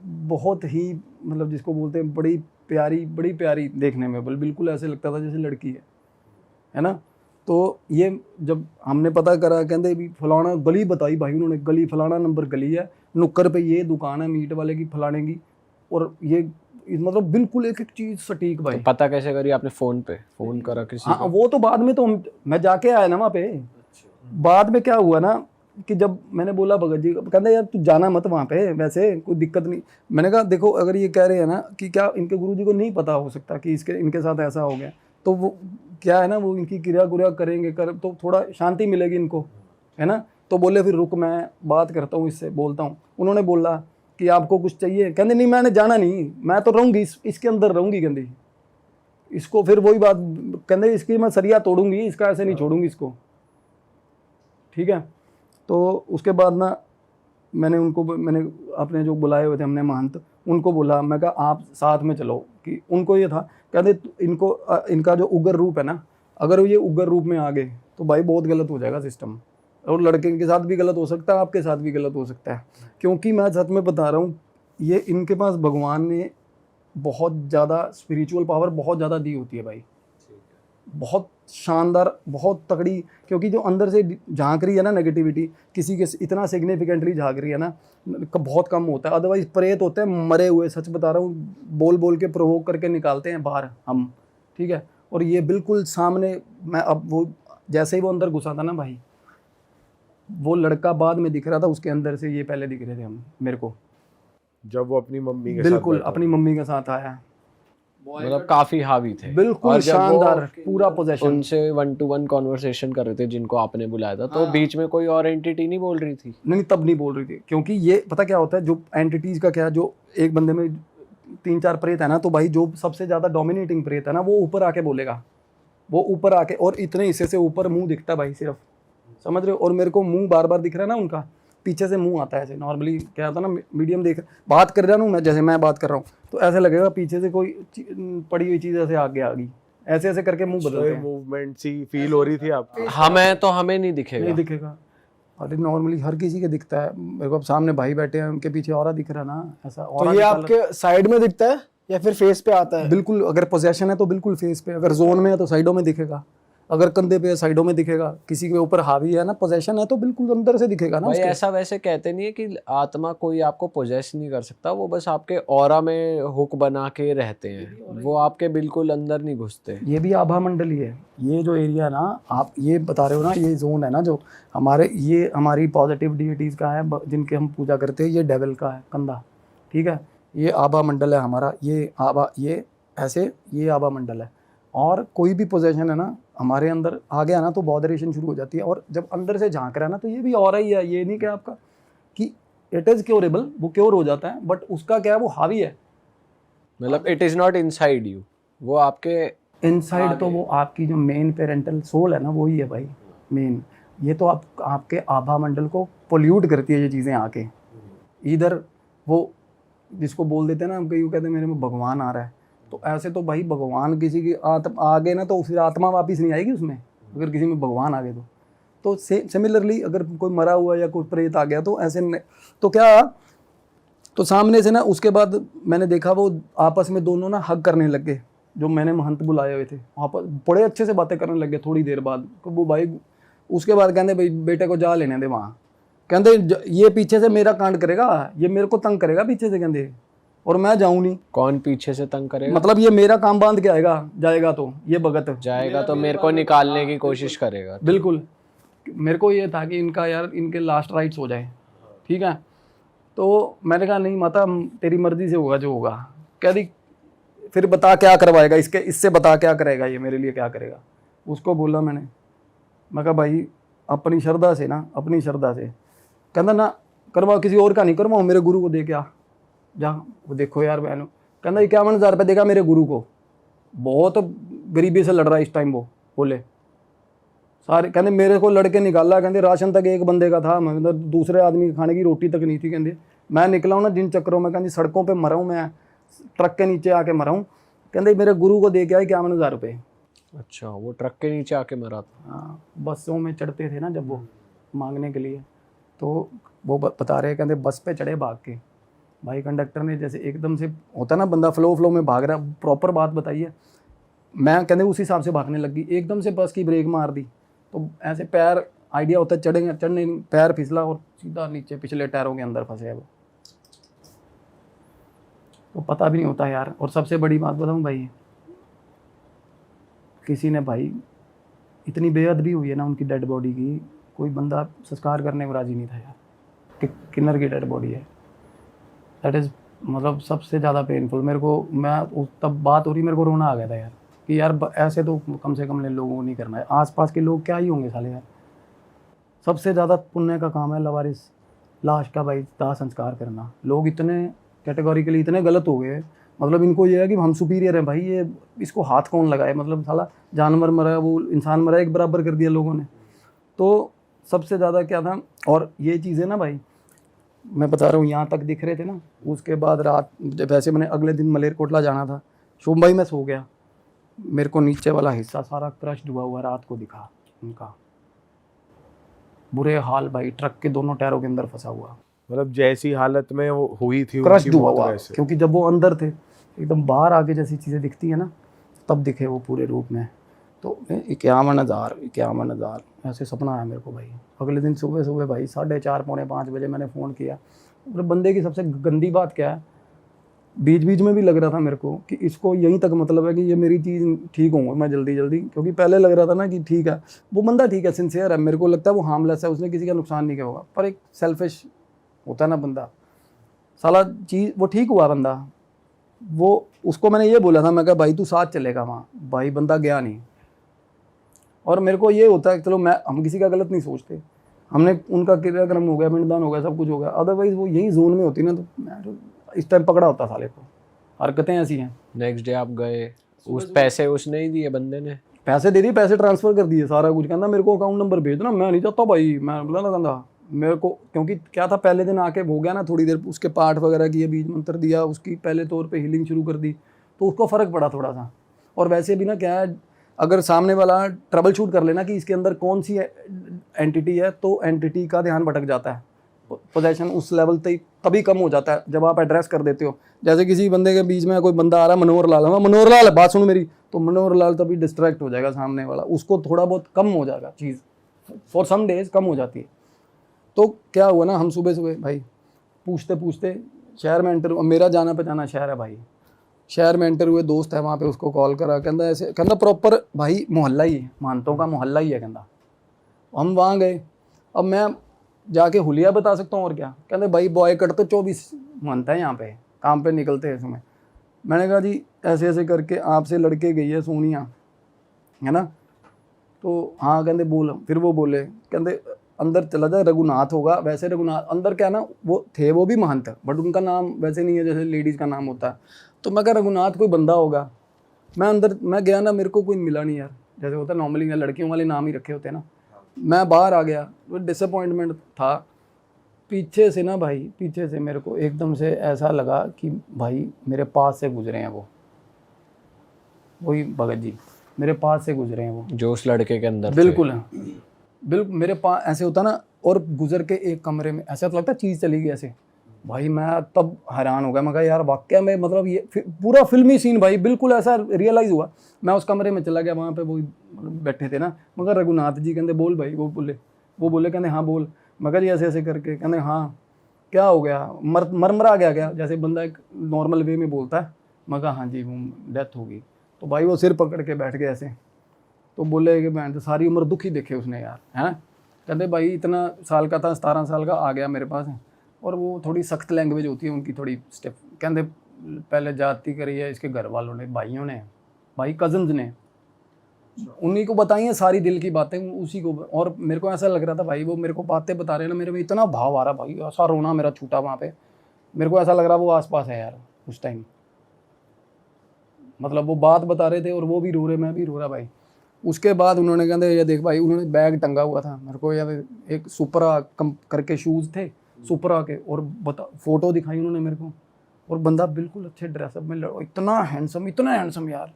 बहुत ही मतलब जिसको बोलते हैं बड़ी प्यारी देखने में, बिल्कुल ऐसे लगता था जैसे लड़की है ना। तो ये जब हमने पता करा, कहते भी फलाना गली बताई भाई उन्होंने, गली फलाना नंबर गली है, नुक्कर पे ये दुकान है मीट वाले की फलाने की। और ये मतलब बिल्कुल एक एक चीज़ सटीक भाई।
तो पता कैसे करी आपने? फोन पे फोन करा किसी
हाँ
को?
वो तो बाद में, तो मैं जाके आया ना वहाँ पे। बाद में क्या हुआ ना कि जब मैंने बोला भगत जी, कहते यार तू जाना मत वहाँ पे, वैसे कोई दिक्कत नहीं। मैंने कहा देखो अगर ये कह रहे हैं ना कि क्या इनके गुरुजी को नहीं पता हो सकता कि इनके साथ ऐसा हो गया, तो वो क्या है ना, वो इनकी क्रिया करेंगे तो थोड़ा शांति मिलेगी इनको, है ना। तो बोले फिर रुक मैं बात करता हूँ इससे, बोलता हूँ। उन्होंने बोला कि आपको कुछ चाहिए, कहते नहीं मैंने जाना नहीं, मैं तो रहूँगी इसके अंदर रहूँगी, कहती इसको। फिर वही बात, कहते इसकी मैं सरिया तोड़ूंगी, इसका ऐसे नहीं छोड़ूंगी इसको, ठीक है। तो उसके बाद ना मैंने अपने जो बुलाए हुए थे हमने महंत, उनको बोला, मैं कहा आप साथ में चलो। कि उनको ये था, कहते इनका जो उग्र रूप है ना, अगर ये उग्र रूप में आ गए तो भाई बहुत गलत हो जाएगा सिस्टम। और लड़के के साथ भी गलत हो सकता है, आपके साथ भी गलत हो सकता है। क्योंकि मैं सच में बता रहा हूँ, ये इनके पास भगवान ने बहुत ज़्यादा स्पिरिचुअल पावर बहुत ज़्यादा दी होती है भाई, बहुत शानदार, बहुत तगड़ी। क्योंकि जो अंदर से झांक रही है ना नेगेटिविटी, किसी के इतना सिग्निफिकेंटली झांक रही है ना, बहुत कम होता है। अदरवाइज प्रेत होते हैं मरे हुए, सच बता रहा हूँ, बोल के प्रोवोक करके निकालते हैं बाहर हम, ठीक है। और ये बिल्कुल सामने, मैं अब वो जैसे ही वो अंदर घुसा था ना भाई, वो लड़का बाद में दिख रहा था, उसके अंदर से ये पहले दिख रहे थे हम मेरे को,
जब वो अपनी मम्मी के साथ
बिल्कुल
बैठा
अपनी मम्मी के साथ आया,
मतलब काफी हावी थे।
बिल्कुल
और जब वो
शानदार पूरा पोजेशन।
उनसे 1-to-1 कॉन्वर्सेशन कर रहे थे जिनको आपने बुलाया था, तो बीच में कोई और एंटिटी नहीं बोल रही थी?
नहीं तब नहीं बोल रही थी, क्योंकि ये पता क्या होता है, जो एंटिटीज का क्या, जो एक बंदे में 3-4 प्रेत है ना, तो भाई जो सबसे ज़्यादा डोमिनेटिंग प्रेत है ना, वो ऊपर आके बोलेगा, वो ऊपर आके, और इतने हिस्से से ऊपर मुंह दिखता है भाई सिर्फ, समझ रहे हो। और मेरे को मुंह बार बार दिख रहा है ना उनका, पीछे से मुंह आता है ऐसे नॉर्मली क्या होता है ना मीडियम देख बात कर रहा हूँ मैं जैसे मैं बात कर रहा हूँ तो ऐसे लगेगा पीछे से कोई पड़ी हुई चीज़ ऐसे आगे आ गई ऐसे ऐसे करके मुंह बदलते हैं
मूवमेंट सी फील हो रही थी आपको?
हमें तो हमें नहीं दिखेगा।
नहीं दिखेगा। अरे नॉर्मली हर किसी के दिखता है मेरे को। अब सामने भाई बैठे हैं उनके पीछे ऑरा दिख रहा है ना ऐसा
तो
ऑरा
ये आपके साइड में दिखता है या फिर फेस पे आता है?
बिल्कुल अगर पोजेशन है तो बिल्कुल फेस पे, अगर जोन में है तो साइडों में दिखेगा, अगर कंधे पे है साइडों में दिखेगा, किसी के ऊपर हावी है ना पोजेशन है तो बिल्कुल अंदर से दिखेगा ना
भाई
उसके।
ऐसा वैसे कहते नहीं है कि आत्मा कोई आपको पोजेस नहीं कर सकता, वो बस आपके ऑरा में हुक बना के रहते हैं, वो आपके बिल्कुल अंदर नहीं घुसते।
ये भी आभा मंडल ही है। ये जो एरिया है ना आप ये बता रहे हो ना ये जोन है ना जो हमारे ये हमारी पॉजिटिव डिएटीज का है जिनके हम पूजा करते हैं, ये डेविल का है कंधा, ठीक है। ये आभा मंडल है हमारा, ये आभा ये ऐसे ये आभा मंडल है। और कोई भी पोजेशन है ना हमारे अंदर आ गया ना तो बॉडरेशन शुरू हो जाती है। और जब अंदर से झांक रहा है ना तो ये भी और ही है, ये नहीं क्या आपका कि इट इज़ क्योरेबल, वो क्योर हो जाता है, बट उसका क्या है वो हावी है।
मतलब it is not inside you, वो आपके
इनसाइड तो वो आपकी जो मेन पेरेंटल सोल है ना वो ही है भाई मेन। ये तो आपके आभा मंडल को पोल्यूट करती है ये चीज़ें आके। इधर वो जिसको बोल देते हैं ना हम कहीं कहते हैं मेरे में भगवान आ रहा है, तो ऐसे तो भाई भगवान किसी की आ गए ना तो फिर आत्मा वापस नहीं आएगी उसमें, अगर किसी में भगवान आ गए तो सिमिलरली अगर कोई मरा हुआ या कोई प्रेत आ गया तो ऐसे तो क्या तो सामने से ना उसके बाद मैंने देखा वो आपस में दोनों ना हग करने लग गए, जो मैंने महंत बुलाए हुए थे आपस बड़े अच्छे से बातें करने लग गए थोड़ी देर बाद। वो भाई उसके बाद कहते भाई बेटे को जा लेने दे वहाँ, कहते ये पीछे से मेरा कांड करेगा, ये मेरे को तंग करेगा पीछे से कहते, और मैं जाऊँ नहीं।
कौन पीछे से तंग करेगा?
मतलब ये मेरा काम बांध के आएगा जाएगा तो ये भगत
जाएगा तो मेरे को निकालने की कोशिश करेगा।
बिल्कुल। मेरे को ये था कि इनका यार इनके लास्ट राइट्स हो जाए, ठीक है। तो मैंने कहा नहीं माता तेरी मर्जी से होगा जो होगा। कह दी फिर बता क्या करवाएगा इसके, इससे बता क्या करेगा ये मेरे लिए क्या करेगा। उसको बोला मैं कहा भाई अपनी श्रद्धा से ना, अपनी श्रद्धा से। कहता ना करवाओ, किसी और का नहीं करवाओ, मेरे गुरु को दे के आ जा। वो देखो यार बहनों, कहता 51,000 रुपये देगा मेरे गुरु को, बहुत गरीबी से लड़ रहा है इस टाइम। वो बोले सारे कहते मेरे को लड़के निकाला, कहते राशन तक एक बंदे का था, मतलब दूसरे आदमी खाने की रोटी तक नहीं थी। कहते मैं निकला हूँ ना जिन चक्करों में, कहते सड़कों पे मरा हूँ, मैं ट्रक के नीचे आके मरा हूँ। कहते मेरे गुरु को दे के आए 51,000 रुपये।
अच्छा, वो ट्रक के नीचे आके मरा था?
हाँ, बसों में चढ़ते थे ना जब वो मांगने के लिए, तो वो बता रहे कहते बस पे चढ़े भाग के। भाई कंडक्टर ने जैसे एकदम से होता ना बंदा फ्लो में भाग रहा, प्रॉपर बात बताइए। मैं कहते उस हिसाब से भागने लग गई, एकदम से बस की ब्रेक मार दी तो ऐसे पैर आइडिया होता है चढ़ेंगे, चढ़ने पैर फिसला और सीधा नीचे पिछले टायरों के अंदर फंसे वो। तो पता भी नहीं होता यार। और सबसे बड़ी बात बताऊं भाई, किसी ने भाई इतनी बेअदबी हुई है ना उनकी डेड बॉडी की, कोई बंदा संस्कार करने को राजी नहीं था यार कि किन्नर की डेड बॉडी है। दैट इज़ मतलब सबसे ज़्यादा पेनफुल मेरे को। मैं तब बात हो रही मेरे को रोना आ गया था यार कि यार ऐसे तो कम से कम लोगों को नहीं करना है। आसपास के लोग क्या ही होंगे साले यार। सबसे ज़्यादा पुण्य का काम है लवारिस लाश का भाई दाह संस्कार करना। लोग इतने कैटेगोरिकली इतने गलत हो गए, मतलब इनको ये है कि हम सुपीरियर हैं भाई, ये इसको हाथ कौन लगाए, मतलब साला जानवर मरा वो इंसान मरा एक बराबर कर दिया लोगों ने। तो सबसे ज़्यादा क्या था, और ये चीज़ें ना भाई मैं बता रहा हूँ यहाँ तक दिख रहे थे ना। उसके बाद रात जब वैसे मैंने अगले दिन मलेरकोटला जाना था, शुभ भाई मैं सो गया, मेरे को नीचे वाला हिस्सा सारा क्रश्ड हुआ हुआ रात को दिखा उनका, बुरे हाल भाई, ट्रक के दोनों टायरों के अंदर फंसा हुआ।
मतलब जैसी हालत में वो हुई थी
क्रश्ड
उनकी
हुआ
मौत
हुआ,
वैसे।
क्योंकि जब वो अंदर थे एकदम बाहर आके जैसी चीज़ें दिखती है ना तब दिखे वो पूरे रूप में। तो 51,000 ऐसे सपना आया मेरे को भाई। अगले दिन सुबह भाई 4:30 पौने 5 बजे मैंने फ़ोन किया। और बंदे की सबसे गंदी बात क्या है, बीच में भी लग रहा था मेरे को कि इसको यहीं तक मतलब है कि ये मेरी चीज़ ठीक होंगे मैं जल्दी, क्योंकि पहले लग रहा था ना कि ठीक है वो बंदा ठीक है, सिंसियर है, मेरे को लगता है वो हार्मलेस है, उसने किसी का नुकसान नहीं किया होगा। पर एक सेल्फिश होता है ना बंदा, साला चीज़ वो ठीक हुआ बंदा। वो उसको मैंने ये बोला था, मैं कहा भाई तू साथ चलेगा वहाँ, भाई बंदा गया नहीं। और मेरे को ये होता है चलो हम किसी का गलत नहीं सोचते, हमने उनका क्रियाक्रम हो गया, पिंडदान हो गया, सब कुछ हो गया, अदरवाइज वो यही जोन में होती ना तो मैं तो इस टाइम पकड़ा होता साले को। हरकतें ऐसी हैं।
नेक्स्ट डे आप गए, उस पैसे उसने ही दिए बंदे ने?
पैसे दे दिए, पैसे ट्रांसफ़र कर दिए सारा कुछ। कहना मेरे को अकाउंट नंबर भेज देना, मैं नहीं चाहता भाई, मैं बोला ना कहना मेरे को, क्योंकि क्या था पहले दिन आके हो गया ना थोड़ी देर, उसके पाठ वगैरह किए, बीज मंत्र दिया, उसकी पहले तौर पे हीलिंग शुरू कर दी, तो उसको फ़र्क पड़ा थोड़ा सा। और वैसे भी ना क्या है, अगर सामने वाला ट्रबल शूट कर लेना कि इसके अंदर कौन सी एंटिटी है, तो एंटिटी का ध्यान भटक जाता है, पोजेशन उस लेवल तक तभी कम हो जाता है जब आप एड्रेस कर देते हो। जैसे किसी बंदे के बीच में कोई बंदा आ रहा है, मनोहर लाल, हाँ मनोहर लाल बात सुनो मेरी, तो मनोहर लाल तभी डिस्ट्रैक्ट हो जाएगा सामने वाला, उसको थोड़ा बहुत कम हो जाएगा चीज़, फॉर सम डेज कम हो जाती है। तो क्या हुआ ना, हम सुबह सुबह भाई पूछते पूछते शहर में एंटर, मेरा जाना पहचाना शहर है भाई, शहर में एंटर हुए, दोस्त है वहाँ पे, उसको कॉल करा, कहता ऐसे, कहता प्रॉपर भाई मोहल्ला ही है, मानतों का मोहल्ला ही है, कहता। हम वहाँ गए, अब मैं जाके हुलिया बता सकता हूँ और क्या, कहते भाई बॉय कट तो 24 मानता है यहाँ पे, काम पे निकलते हैं इसमें। मैंने कहा जी ऐसे ऐसे करके आपसे लड़के गई है सोनिया, है ना, तो हाँ, कहते बोल, फिर वो बोले, कहते अंदर चला जाए, रघुनाथ होगा, वैसे रघुनाथ अंदर क्या ना, वो थे वो भी महंत, बट उनका नाम वैसे नहीं है जैसे लेडीज़ का नाम होता है। तो मैं कहा रघुनाथ कोई बंदा होगा, मैं अंदर मैं गया ना, मेरे को कोई मिला नहीं यार, जैसे होता है नॉर्मली लड़कियों वाले नाम ही रखे होते हैं ना। मैं बाहर आ गया, वो डिसअपॉइंटमेंट था। पीछे से ना भाई, पीछे से मेरे को एकदम से ऐसा लगा कि भाई मेरे पास से गुजरे हैं वो, वही भगत जी मेरे पास से गुजरे हैं वो,
जो उस लड़के के अंदर
बिल्कुल है, बिल्कुल मेरे पास ऐसे होता ना, और गुजर के एक कमरे में ऐसा तो लगता है चीज़ चली गई ऐसे। भाई मैं तब हैरान हो गया, मैं कहा यार वाकया में, मतलब ये पूरा फिल्मी सीन भाई, बिल्कुल ऐसा रियलाइज़ हुआ। मैं उस कमरे में चला गया, वहाँ पे वो बैठे थे ना, मगर रघुनाथ जी कहते बोल भाई, वो बोले कहते हाँ बोल। मगर जी ऐसे ऐसे करके कहते हाँ क्या हो गया, मरमरा गया जैसे बंदा एक नॉर्मल वे में बोलता है। मैं कहा हाँ जी वो डेथ होगी। तो भाई वो सिर पकड़ के बैठ गए ऐसे, तो बोले कि मैं तो सारी उम्र दुख ही देखे उसने यार, है ना। कहते भाई इतना साल का था, 17 साल का, आ गया मेरे पास, और वो थोड़ी सख्त लैंग्वेज होती है उनकी, थोड़ी स्टेप। कहते पहले जाति करी है इसके घर वालों ने, भाइयों ने, भाई कजन्स ने, उन्हीं को बताई हैं सारी दिल की बातें उसी को। और मेरे को ऐसा लग रहा था भाई, वो मेरे को बातें बता रहे हैं ना, मेरे में इतना भाव आ रहा भाई, ऐसा रोना मेरा छूटा वहाँ पे। मेरे को ऐसा लग रहा वो आसपास है यार उस टाइम, मतलब वो बात बता रहे थे और वो भी रो रहे, मैं भी रो रहा भाई। उसके बाद उन्होंने कहते ये देख भाई, उन्होंने बैग टंगा हुआ था मेरे को यार, एक सुपरा कम करके शूज़ थे सुपरा के, और बता फ़ोटो दिखाई उन्होंने मेरे को, और बंदा बिल्कुल अच्छे ड्रेसअप में, इतना हैंडसम यार,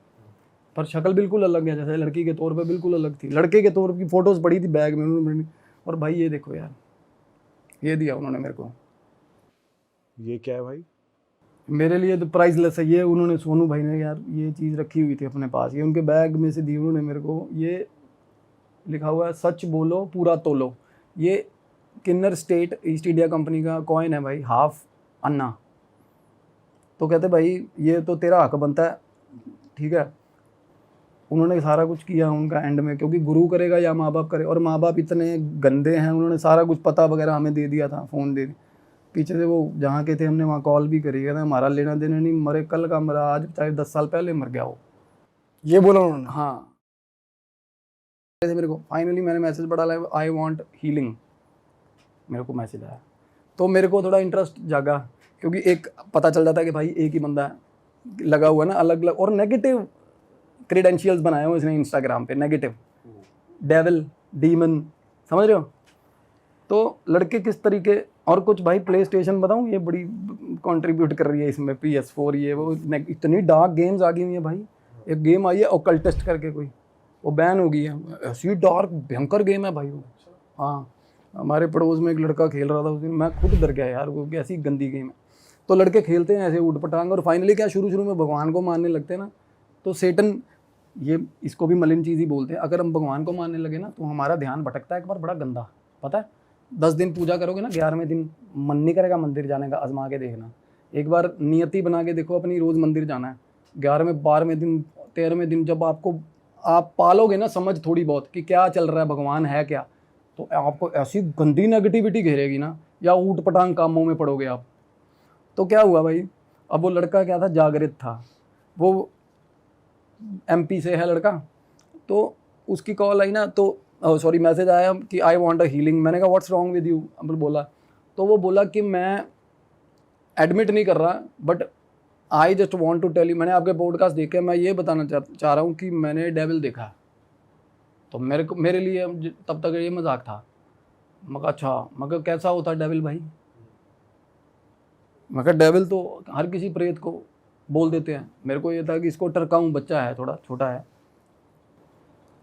पर शक्ल बिल्कुल अलग है, जैसे लड़की के तौर पे बिल्कुल अलग थी, लड़के के तौर की फ़ोटोज़ पड़ी थी बैग में उन्होंने। और भाई ये देखो यार, ये दिया उन्होंने मेरे को,
ये क्या है भाई?
मेरे लिए तो प्राइसलेस है ये। उन्होंने, सोनू भाई ने यार ये चीज़ रखी हुई थी अपने पास, ये उनके बैग में से दी उन्होंने मेरे को। ये लिखा हुआ है सच बोलो पूरा तोलो, ये किन्नर स्टेट ईस्ट इंडिया कंपनी का कॉइन है भाई, हाफ अन्ना। तो कहते भाई ये तो तेरा हक बनता है, ठीक है। उन्होंने सारा कुछ किया उनका एंड में, क्योंकि गुरु करेगा या माँ बाप करे, और माँ बाप इतने गंदे हैं, उन्होंने सारा कुछ पता वगैरह हमें दे दिया था, फ़ोन दे दिया। पीछे से वो जहाँ के थे हमने वहाँ कॉल भी करी, कहते हमारा लेना देना नहीं, मरे कल का मरा आज, चाहे 10 साल पहले मर गया हो,
ये बोला उन्होंने?
हाँ। ऐसे मेरे को फाइनली मैंने मैसेज पढ़ा, आई वांट हीलिंग, मेरे को मैसेज आया, तो मेरे को थोड़ा इंटरेस्ट जागा, क्योंकि एक पता चल जाता है कि भाई एक ही बंदा लगा हुआ ना, अलग अलग, और नेगेटिव क्रेडेंशियल्स बनाए हुए इसने इंस्टाग्राम पे, नेगेटिव, डेविल, डीमन, समझ रहे हो। तो लड़के किस तरीके, और कुछ भाई प्ले स्टेशन बताऊँ, ये बड़ी कंट्रीब्यूट कर रही है इसमें, PS4 ये वो, इतनी डार्क गेम्स आ गई हुई है भाई। एक गेम आई है ओकल्टिस्ट करके कोई, वो बैन हो गई है, ऐसी डार्क भयंकर गेम है भाई वो। हाँ, हमारे पड़ोस में एक लड़का खेल रहा था उस दिन, मैं खुद डर गया यार, वो ऐसी गंदी गेम है। तो लड़के खेलते हैं ऐसे उठपटांग, और फाइनली क्या, शुरू शुरू में भगवान को मानने लगते हैं ना, तो सेटन, ये इसको भी मलिन चीज़ ही बोलते हैं। अगर हम भगवान को मानने लगे ना, तो हमारा ध्यान भटकता है एक बार बड़ा गंदा, पता है। 10 दिन पूजा करोगे ना, 11वें दिन मन नहीं करेगा मंदिर जाने का, आजमा के देखना। एक बार नियति बना के देखो अपनी, रोज़ मंदिर जाना है। 11वें 12वें दिन 13वें दिन जब आप पालोगे ना समझ थोड़ी बहुत कि क्या चल रहा है, भगवान है क्या, तो आपको ऐसी गंदी नेगेटिविटी घेरेगी ना, या ऊट पटांग कामों में पड़ोगे आप। तो क्या हुआ भाई, अब वो लड़का क्या था, जागृत था, वो MP से है लड़का, तो उसकी कॉल आई ना, तो सॉरी मैसेज आया कि आई वांट अ हीलिंग। मैंने कहा व्हाट्स रॉन्ग विद यू, अब बोला, तो वो बोला कि मैं एडमिट नहीं कर रहा, but I just want to tell you, मैंने आपके पॉडकास्ट देखे, मैं ये बताना चाह रहा हूँ कि मैंने डेविल देखा। तो मेरे लिए तब तक ये मजाक था, मैं कहा अच्छा, मैं कहा कैसा होता है डेविल भाई? मैं कहा डेविल तो हर किसी प्रेत को बोल देते हैं, मेरे को ये था कि इसको टरकाऊं, बच्चा है थोड़ा छोटा है।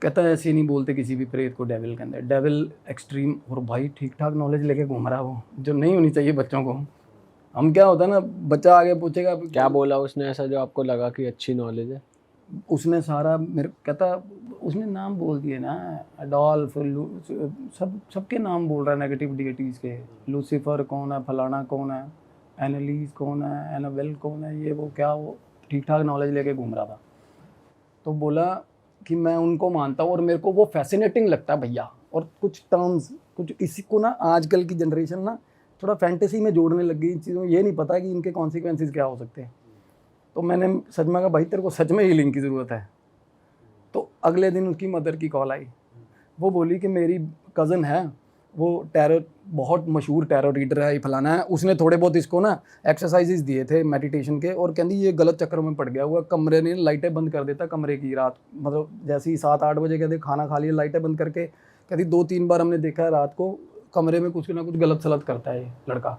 कहता है ऐसे नहीं बोलते किसी भी प्रेत को डेविल के अंदर, डेविल एक्सट्रीम। और भाई ठीक ठाक नॉलेज लेके घूम रहा है वो, जो नहीं होनी चाहिए बच्चों को। हम क्या होता है ना, बच्चा आगे पूछेगा
क्या बोला उसने ऐसा जो आपको लगा कि अच्छी नॉलेज है?
उसने सारा मेरे कहता, उसने नाम बोल दिए ना, अडोल्फ, सबके नाम बोल रहा है नेगेटिव डिएटीज़ के। लूसीफर कौन है, फलाना कौन है, एनालिस कौन है, एनाबेल कौन है, ये वो क्या, वो ठीक ठाक नॉलेज लेके घूम रहा था। तो बोला कि मैं उनको मानता हूँ और मेरे को वो फैसिनेटिंग लगता है भैया। और कुछ टर्म्स, कुछ इसी को ना आजकल की जनरेशन ना थोड़ा फैंटेसी में जोड़ने लग गई इन चीज़ों, ये नहीं पता कि इनके कॉन्सिक्वेंसेस क्या हो सकते हैं। तो मैंने सच में कहा भाई तेरे को सच में हीलिंग की ज़रूरत है। तो अगले दिन उसकी मदर की कॉल आई, वो बोली कि मेरी कज़न है, वो टैरो, बहुत मशहूर टैरो रीडर है, ये फलाना है, उसने थोड़े बहुत इसको ना एक्सरसाइजेज दिए थे मेडिटेशन के, और कहती ये गलत चक्कर में पड़ गया हुआ, कमरे ने लाइटें बंद कर देता कमरे की रात, मतलब जैसे ही 7-8 बजे कहते खाना खा लिया लाइटें बंद करके, कहती 2-3 बार हमने देखा है रात को कमरे में कुछ ना कुछ गलत सलत करता है ये लड़का।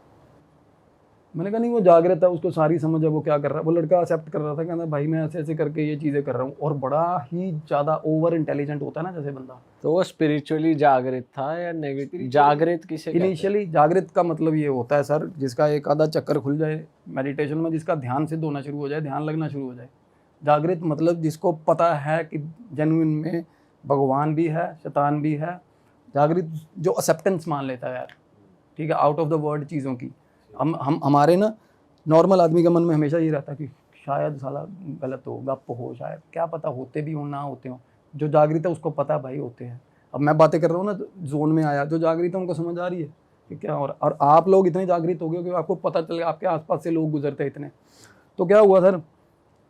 मैंने कहा नहीं वो जागृत है, उसको सारी समझ है वो क्या कर रहा है। वो लड़का एक्सेप्ट कर रहा था, कहता भाई मैं ऐसे ऐसे करके ये चीज़ें कर रहा हूँ, और बड़ा ही ज़्यादा ओवर इंटेलिजेंट होता है ना जैसे बंदा।
तो वो स्पिरिचुअली जागृत था या नेगेटिव जागृत किसे कहते हैं?
इनिशियली जागृत का मतलब ये होता है सर, जिसका एक आधा चक्कर खुल जाए मेडिटेशन में, जिसका ध्यान सिद्ध होना शुरू हो जाए, ध्यान लगना शुरू हो जाए। जागृत मतलब जिसको पता है कि जेन्युइन में भगवान भी है, शैतान भी है। जागृत जो एक्सेप्टेंस मान लेता है यार, ठीक है, आउट ऑफ द वर्ड चीज़ों की। हम हमारे ना नॉर्मल आदमी के मन में हमेशा ये रहता है कि शायद साला गलत हो, गप हो, शायद क्या पता होते भी हो ना होते हो। जो जागृत है उसको पता भाई होते हैं। अब मैं बातें कर रहा हूँ ना, जोन में आया, जो जागृत है उनको समझ आ रही है कि क्या। और आप लोग इतने जागृत हो गए कि आपको पता चल गया, आपके आसपास से लोग गुजरते हैं इतने। तो क्या हुआ सर,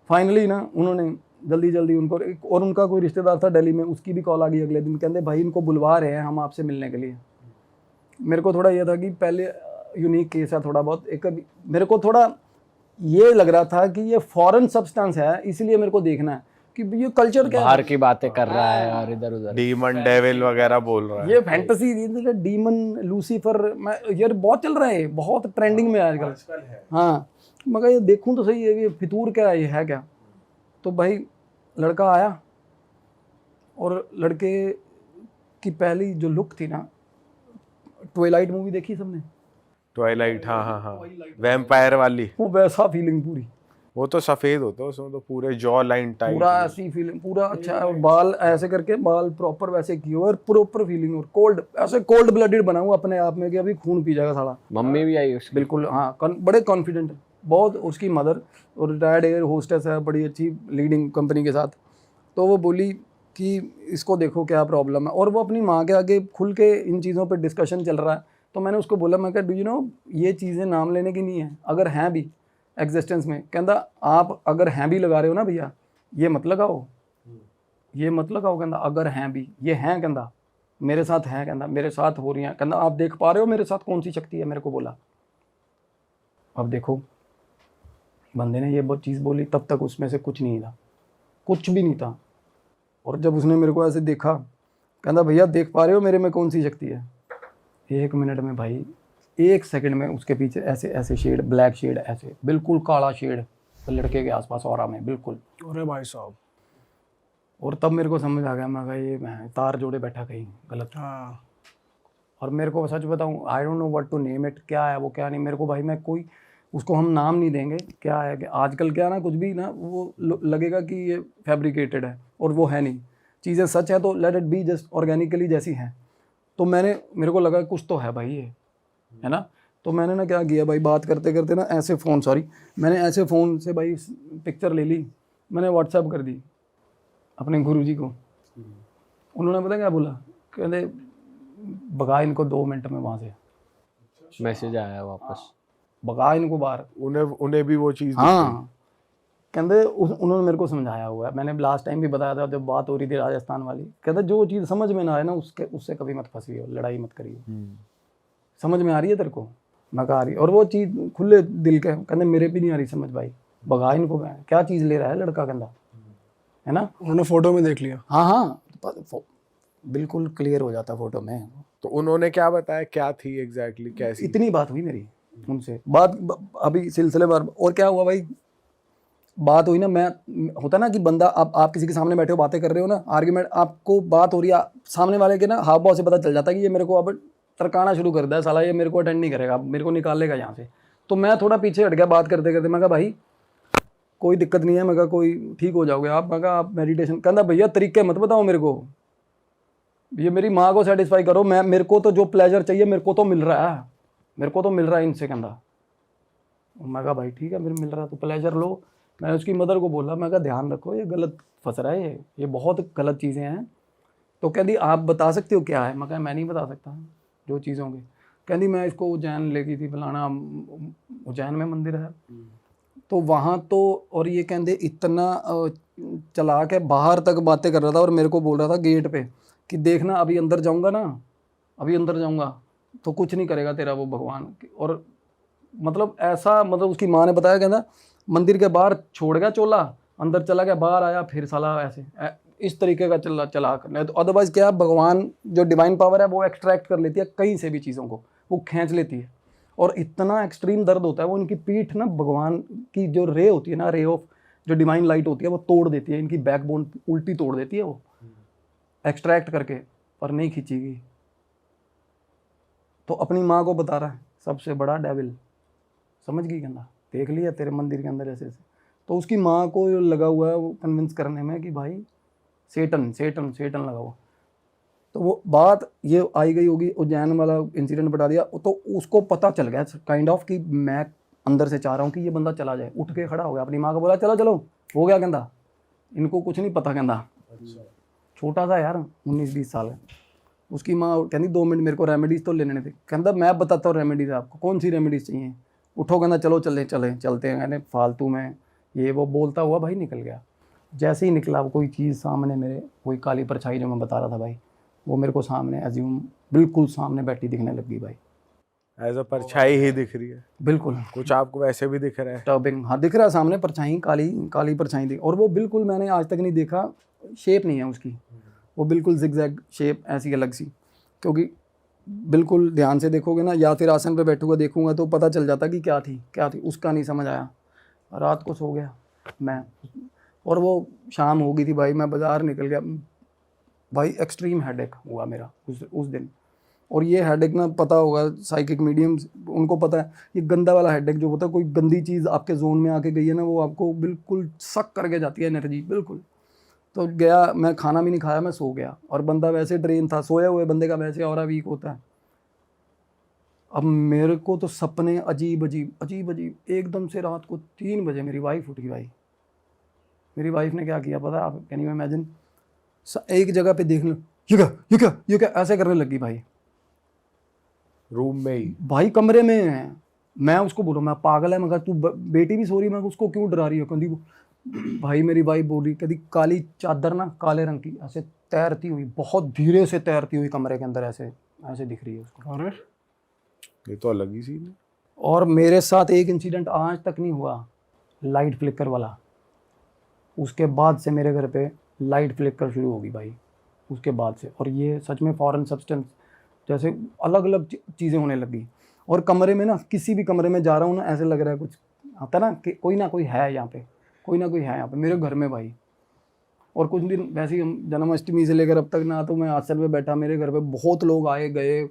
फाइनली ना उन्होंने जल्दी जल्दी उनको, और उनका कोई रिश्तेदार था दिल्ली में, उसकी भी कॉल आ गई अगले दिन, कहते भाई इनको बुलवा रहे हैं हम आपसे मिलने के लिए। मेरे को थोड़ा ये था कि पहले यूनिक केस है थोड़ा बहुत, एक मेरे को थोड़ा ये लग रहा था कि ये फॉरेन सब्सटेंस है, इसलिए मेरे को देखना है कि ये कल्चर क्या
बाहर की बातें कर रहा है और इधर उधर
डीमन डेविल वगैरह बोल रहा है।
ये फैंटेसी, डीमन, लूसीफर, मैं यार बहुत चल रहा है, बहुत ट्रेंडिंग में आजकल। हाँ, मगर ये देखूं तो सही है कि फितूर क्या है, ये है क्या। तो भाई लड़का आया, और लड़के की पहली जो लुक थी ना, ट्वाइलाइट मूवी देखी सबने?
ट्वाइलाइट, हाँ हाँ हाँ, वैम्पायर वाली,
वो वैसा फीलिंग पूरी,
वो तो सफ़ेद होता है उसमें, तो पूरे जॉ लाइन टाइट,
पूरा ऐसी फीलिंग, पूरा अच्छा है। और बाल ऐसे करके, बाल प्रॉपर वैसे किए और प्रॉपर फीलिंग, और कोल्ड, ऐसे कोल्ड ब्लडेड बना हुआ अपने आप में कि अभी खून पी जाएगा साला।
मम्मी भी आई उसकी?
बिल्कुल हाँ, बड़े कॉन्फिडेंट बहुत। उसकी मदर और रिटायर्ड एयर होस्टेस है, बड़ी अच्छी लीडिंग कंपनी के साथ। तो वो बोली कि इसको देखो क्या प्रॉब्लम है, और वो अपनी माँ के आगे खुल के इन चीज़ों पे डिस्कशन चल रहा है। तो मैंने उसको बोला, मैं कहा डू यू नो ये चीज़ें नाम लेने की नहीं है, अगर हैं भी एग्जिस्टेंस में, कहता आप अगर हैं भी लगा रहे हो ना भैया, ये मत लगाओ, ये मत लगाओ। कहता अगर हैं भी, ये हैं, कहता मेरे साथ हैं, कहता मेरे साथ हो रही हैं, कहता आप देख पा रहे हो मेरे साथ कौन सी शक्ति है, मेरे को बोला। अब देखो बंदे ने ये बहुत चीज़ बोली, तब तक उसमें से कुछ नहीं था, कुछ भी नहीं था। और जब उसने मेरे को ऐसे देखा, कहता भैया देख पा रहे हो मेरे में कौन सी शक्ति है। 1 मिनट में भाई, 1 सेकंड में उसके पीछे ऐसे ऐसे शेड, ब्लैक शेड, ऐसे बिल्कुल काला शेड लड़के के आसपास ऑरा में बिल्कुल।
अरे भाई साहब,
और तब मेरे को समझ आ गया, मैं कहा ये मैं तार जोड़े बैठा कहीं गलत।
हाँ
और मेरे को सच बताऊं, I don't know what to name it, क्या है वो क्या नहीं, मेरे को भाई, मैं कोई उसको हम नाम नहीं देंगे क्या है कि आजकल क्या ना, कुछ भी ना वो लगेगा कि ये फैब्रिकेटेड है, और वो है नहीं। चीज़ें सच है तो let it be just organically जैसी हैं। तो मेरे को लगा कुछ तो है भाई ये, है ना। तो मैंने ना क्या किया भाई, बात करते करते ना ऐसे फ़ोन, मैंने ऐसे फ़ोन से भाई पिक्चर ले ली, मैंने व्हाट्सएप कर दी अपने गुरुजी को। उन्होंने पता क्या बोला, कहते भगा इनको 2 मिनट में वहाँ से।
मैसेज आया वापस,
भगा इनको बाहर।
उन्हें भी वो चीज़
हाँ, कहते उन्होंने मेरे को समझाया हुआ है, मैंने लास्ट टाइम भी बताया था जब बात हो रही थी राजस्थान वाली। कहते जो चीज़ समझ में ना आए ना, उससे कभी मत फंसिए, लड़ाई मत करिए। समझ में आ रही है तेरे को? मैं कहा आ रही। और वो चीज़ खुले दिल के, कहते मेरे भी नहीं आ रही समझ भाई, भगा इनको। क्या चीज़ ले रहा है लड़का, कहता है ना।
उन्होंने फोटो में देख लिया।
हाँ हाँ, बिल्कुल क्लियर हो जाता फोटो में।
तो उन्होंने क्या बताया, क्या थी एग्जैक्टली कैसी?
इतनी बात हुई मेरी उनसे, अभी सिलसिलेवार। और क्या हुआ भाई, बात हुई ना, मैं होता ना कि बंदा आप किसी के सामने बैठे हो, बातें कर रहे हो ना, आर्ग्यूमेंट, आपको बात हो रही है, सामने वाले के ना हाव भाव से पता चल जाता है कि ये मेरे को अब तरकाना शुरू कर दिया है साला, ये मेरे को अटेंड नहीं करेगा, मेरे को निकाल लेगा यहाँ से। तो मैं थोड़ा पीछे हट गया बात करते करते। मैं कहा भाई कोई दिक्कत नहीं है, मैं कहा कोई ठीक हो जाओगे आप, मैं कहा आप मेडिटेशन। कहना भैया तरीके मत बताओ मेरे को, ये मेरी माँ को सेटिस्फाई करो, मेरे को तो जो प्लेजर चाहिए मेरे को तो मिल रहा है, मेरे को तो मिल रहा है इनसे। कहना मैं कहा भाई ठीक है, फिर मिल रहा है तो प्लेजर लो। मैं उसकी मदर को बोला, मैं कहा ध्यान रखो ये गलत फंस रहा है, ये बहुत गलत चीज़ें हैं। तो कहती आप बता सकते हो क्या है? मैं कहा मैं नहीं बता सकता जो चीज़ होंगी। कहती मैं इसको उज्जैन ले गई थी, फलाना उज्जैन में मंदिर है तो वहाँ तो, और ये कहते इतना चला के बाहर तक बातें कर रहा था और मेरे को बोल रहा था गेट पे कि देखना अभी अंदर जाऊँगा ना, अभी अंदर जाऊँगा तो कुछ नहीं करेगा तेरा वो भगवान। और मतलब ऐसा, मतलब उसकी माँ ने बताया, कहना मंदिर के बाहर छोड़ गया चोला, अंदर चला गया, बाहर आया फिर साला ऐसे इस तरीके का चला करना है। तो अदरवाइज क्या, भगवान जो डिवाइन पावर है वो एक्सट्रैक्ट कर लेती है कहीं से भी चीज़ों को, वो खींच लेती है। और इतना एक्सट्रीम दर्द होता है, वो इनकी पीठ ना भगवान की जो रे होती है ना, रे ऑफ जो डिवाइन लाइट होती है वो तोड़ देती है, इनकी बैकबोन उल्टी तोड़ देती है वो एक्सट्रैक्ट करके, पर नहीं खींचेगी। तो अपनी माँ को बता रहा है सबसे बड़ा डेविल, समझ गई? कहना देख लिया तेरे मंदिर के अंदर ऐसे ऐसे। तो उसकी माँ को लगा हुआ है वो कन्विंस करने में कि भाई सेटन सेटन सेटन लगा हुआ। तो वो बात ये आई गई होगी, उज्जैन वाला इंसिडेंट बता दिया, तो उसको पता चल गया काइंड ऑफ कि मैं अंदर से चाह रहा हूँ कि ये बंदा चला जाए। उठ के खड़ा हो गया, अपनी माँ को बोला चलो चलो हो गया। कहता इनको कुछ नहीं पता, कहता छोटा सा यार 19-20 साल है। उसकी माँ कहती 2 मिनट मेरे को रेमेडीज़ तो लेने थे। कहता मैं बताता हूँ रेमेडीज़ आपको, कौन सी रेमेडीज़ चाहिए, उठो। कहना चलो चलते हैं। कहने फालतू में ये वो बोलता हुआ भाई निकल गया। जैसे ही निकला वो कोई चीज़ सामने मेरे, कोई काली परछाई जो मैं बता रहा था भाई, वो मेरे को सामने एज्यूम बिल्कुल सामने बैठी दिखने लगी भाई,
एज अ परछाई ही दिख रही है
बिल्कुल।
कुछ आपको वैसे भी दिख रहा है?
टर्बिंग हाँ दिख रहा है सामने, परछाई काली परछाई दिख, और वो बिल्कुल मैंने आज तक नहीं देखा, शेप नहीं है उसकी, वो बिल्कुल जिगजैग शेप ऐसी अलग सी। क्योंकि बिल्कुल ध्यान से देखोगे ना, या फिर आसन पे बैठूंगा देखूंगा तो पता चल जाता कि क्या थी उसका नहीं समझ आया। रात को सो गया मैं, और वो शाम हो गई थी भाई, मैं बाज़ार निकल गया भाई, एक्सट्रीम हेडेक हुआ मेरा उस दिन। और ये हेडेक ना, पता होगा साइकिक मीडियम्स उनको पता है, ये गंदा वाला हेडेक जो होता है, कोई गंदी चीज़ आपके जोन में आके गई है ना, वो आपको बिल्कुल सक करके जाती है एनर्जी बिल्कुल। तो गया, मैं खाना भी नहीं खाया, मैं सो गया, और बंदा वैसे ड्रेन था, सोए हुए बंदे का वैसे और वीक होता है। अब मेरे को तो सपने अजीब अजीब एकदम से रात को 3 बजे मेरी वाइफ उठ गई भाई। मेरी वाइफ ने क्या किया पता है आप, कैन यू इमेजिन? एक जगह पे देख लो, ये क्या ऐसे करने लगी भाई,
रूम में ही
भाई कमरे में है। मैं उसको बोलूँ मैं पागल है, मगर तू बेटी भी सो रही, मैं उसको क्यों डरा रही है? कहती भाई मेरी वाइफ बोल रही, कहती काली चादर ना काले रंग की ऐसे तैरती हुई, बहुत धीरे से तैरती हुई कमरे के अंदर ऐसे दिख रही है उसको।
अरे
ये तो अलग ही सीन है।
और मेरे साथ एक इंसिडेंट आज तक नहीं हुआ, लाइट फ्लिकर वाला। उसके बाद से मेरे घर पे लाइट फ्लिकर शुरू होगी भाई, उसके बाद से। और ये सच में फॉरेन सब्सटेंस जैसे अलग अलग चीज़ें होने लगी। और कमरे में ना, किसी भी कमरे में जा रहा हूँ ना, ऐसे लग रहा है कुछ आता है ना कि कोई ना कोई है यहाँ पे, कोई ना कोई है यहाँ पे मेरे घर में भाई। और कुछ दिन वैसे ही हम जन्माष्टमी से लेकर अब तक ना, तो मैं आश्चर्य में बैठा, मेरे घर पे बहुत लोग आए गए,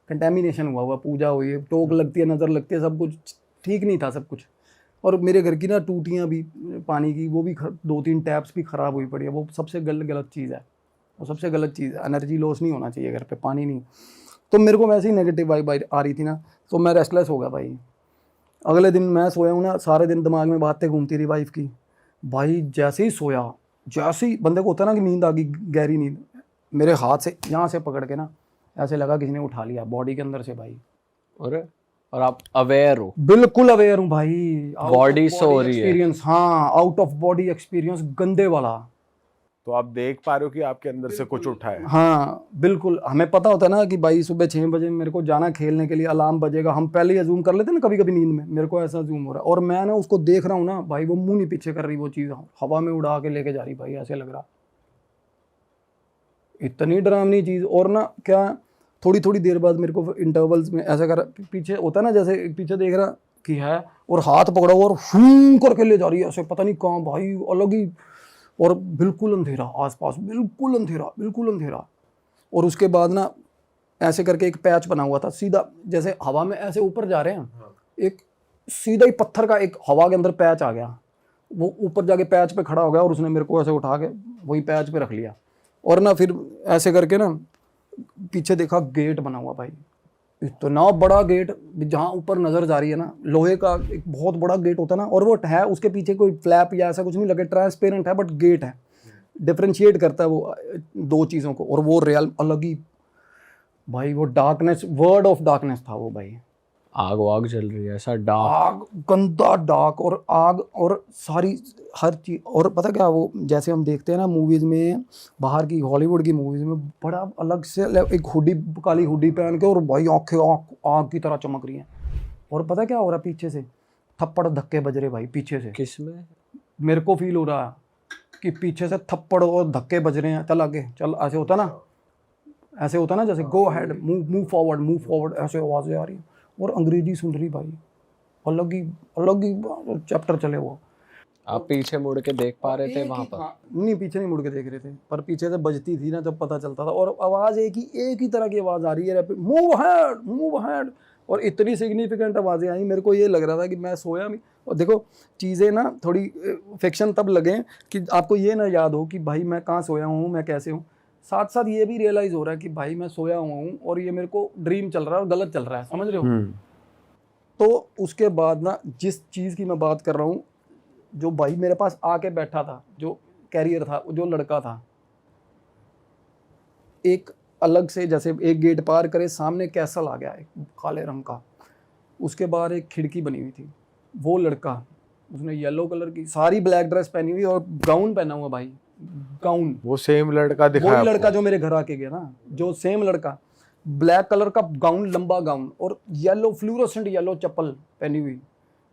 कंटेमिनेशन हुआ, पूजा हुई, टोक लगती है, नज़र लगती है, सब कुछ ठीक नहीं था सब कुछ। और मेरे घर की ना टूटियाँ भी पानी की, वो भी 2-3 टैप्स भी ख़राब हुई पड़ी है। वो सबसे गलत चीज़ है, वो सबसे गलत चीज़ है। एनर्जी लॉस नहीं होना चाहिए घर पे, पानी नहीं। तो मेरे को वैसे ही नेगेटिव वाइब आ रही थी ना, तो मैं रेस्टलेस हो गया भाई। अगले दिन मैं सोया हूँ ना, सारे दिन दिमाग में बातें घूमती रही वाइफ की भाई। जैसे ही सोया, जैसे ही बंदे को होता है ना कि नींद आ गई, गहरी नींद, मेरे हाथ से यहाँ से पकड़ के ना ऐसे लगा किसी ने उठा लिया बॉडी के अंदर से भाई।
और आप अवेयर हो?
बिल्कुल अवेयर हूँ भाई।
बॉडी सो रही है?
एक्सपीरियंस, हाँ, आउट ऑफ बॉडी एक्सपीरियंस, गंदे वाला।
तो आप देख पा रहे हो कि आपके अंदर से कुछ उठा है?
हाँ बिल्कुल। हमें पता होता है ना कि भाई सुबह 6 बजे मेरे को जाना खेलने के लिए, अलार्म बजेगा, हम पहले ही अजूम कर लेते हैं ना कभी कभी नींद में। मेरे को ऐसा अजूम हो रहा है, और मैं ना उसको देख रहा हूँ ना भाई, वो मुंह नहीं पीछे कर रही, वो चीज़ हवा में उड़ा के लेके जा रही भाई, ऐसे लग रहा। इतनी डरावनी चीज़। और ना क्या, थोड़ी थोड़ी देर बाद मेरे को इंटरवल्स में ऐसा कर, पीछे होता है ना जैसे पीछे देख रहा कि है और हाथ पकड़ा हुआ और फूं करके ले जा रही है ऐसे, पता नहीं कहाँ भाई, अलग ही। और बिल्कुल अंधेरा आसपास, बिल्कुल अंधेरा, बिल्कुल अंधेरा। और उसके बाद ना ऐसे करके एक पैच बना हुआ था सीधा, जैसे हवा में ऐसे ऊपर जा रहे हैं, एक सीधा ही पत्थर का एक हवा के अंदर पैच आ गया। वो ऊपर जाके पैच पे खड़ा हो गया और उसने मेरे को ऐसे उठा के वही पैच पे रख लिया। और ना फिर ऐसे करके ना पीछे देखा गेट बना हुआ भाई, इतना बड़ा गेट, जहाँ ऊपर नजर जा रही है ना, लोहे का एक बहुत बड़ा गेट होता है ना, और वो है उसके पीछे कोई फ्लैप या ऐसा कुछ नहीं लगे, ट्रांसपेरेंट है बट गेट है, डिफरेंशिएट करता है वो दो चीज़ों को। और वो रियल अलग ही भाई, वो डार्कनेस, वर्ड ऑफ डार्कनेस था वो भाई।
आग वाग चल रही है ऐसा डार्क।
आग, गंदा डार्क, और आग और सारी हर चीज। और पता क्या, वो जैसे हम देखते हैं ना मूवीज में, बाहर की हॉलीवुड की मूवीज में, बड़ा अलग से एक हुडी, काली हुडी पहन के, और भाई आंखें आग की तरह चमक रही हैं। और पता क्या हो रहा, पीछे से थप्पड़ धक्के बज रहे भाई पीछे से।
किस में?
मेरे को फील हो रहा है कि पीछे से थप्पड़ और धक्के बज रहे हैं, चल आगे चल, ऐसे होता ना, ऐसे होता ना जैसे go head, move forward, move forward, ऐसे आवाज़ें आ रही हैं। और अंग्रेजी सुन रही भाई, अलग ही चैप्टर चले वो।
आप पीछे मुड़ के देख पा रहे थे वहां पर?
नहीं, पीछे नहीं मुड़ के देख रहे थे, पर पीछे से बजती थी ना जब पता चलता था। और आवाज़ एक ही तरह की आवाज़ आ रही है, मूव हेड, मूव हेड। और इतनी सिग्निफिकेंट आवाज़ें आई, मेरे को ये लग रहा था कि मैं सोया भी। और देखो चीज़ें ना थोड़ी फिक्शन तब लगे कि आपको ये ना याद हो कि भाई मैं कहाँ सोया हूँ, मैं कैसे हूँ। साथ साथ ये भी रियलाइज़ हो रहा है कि भाई मैं सोया हुआ हूँ और ये मेरे को ड्रीम चल रहा है और गलत चल रहा है, समझ रहे हो। तो उसके बाद ना जिस चीज़ की मैं बात कर रहा हूँ, जो भाई मेरे पास आके बैठा था, जो कैरियर था, जो लड़का था, एक अलग से, जैसे एक गेट पार करे सामने कैसल आ गया एक काले रंग का, उसके बाहर एक खिड़की बनी हुई थी। वो लड़का, उसने येलो कलर की सारी ब्लैक ड्रेस पहनी हुई और गाउन पहना हुआ भाई, गाउन।
वो सेम लड़का दिखाया
वही लड़का
आपको?
जो मेरे घर आके गया ना, जो सेम लड़का, ब्लैक कलर का गाउन, लंबा गाउन, और येलो फ्लूरोसेंट येलो चप्पल पहनी हुई।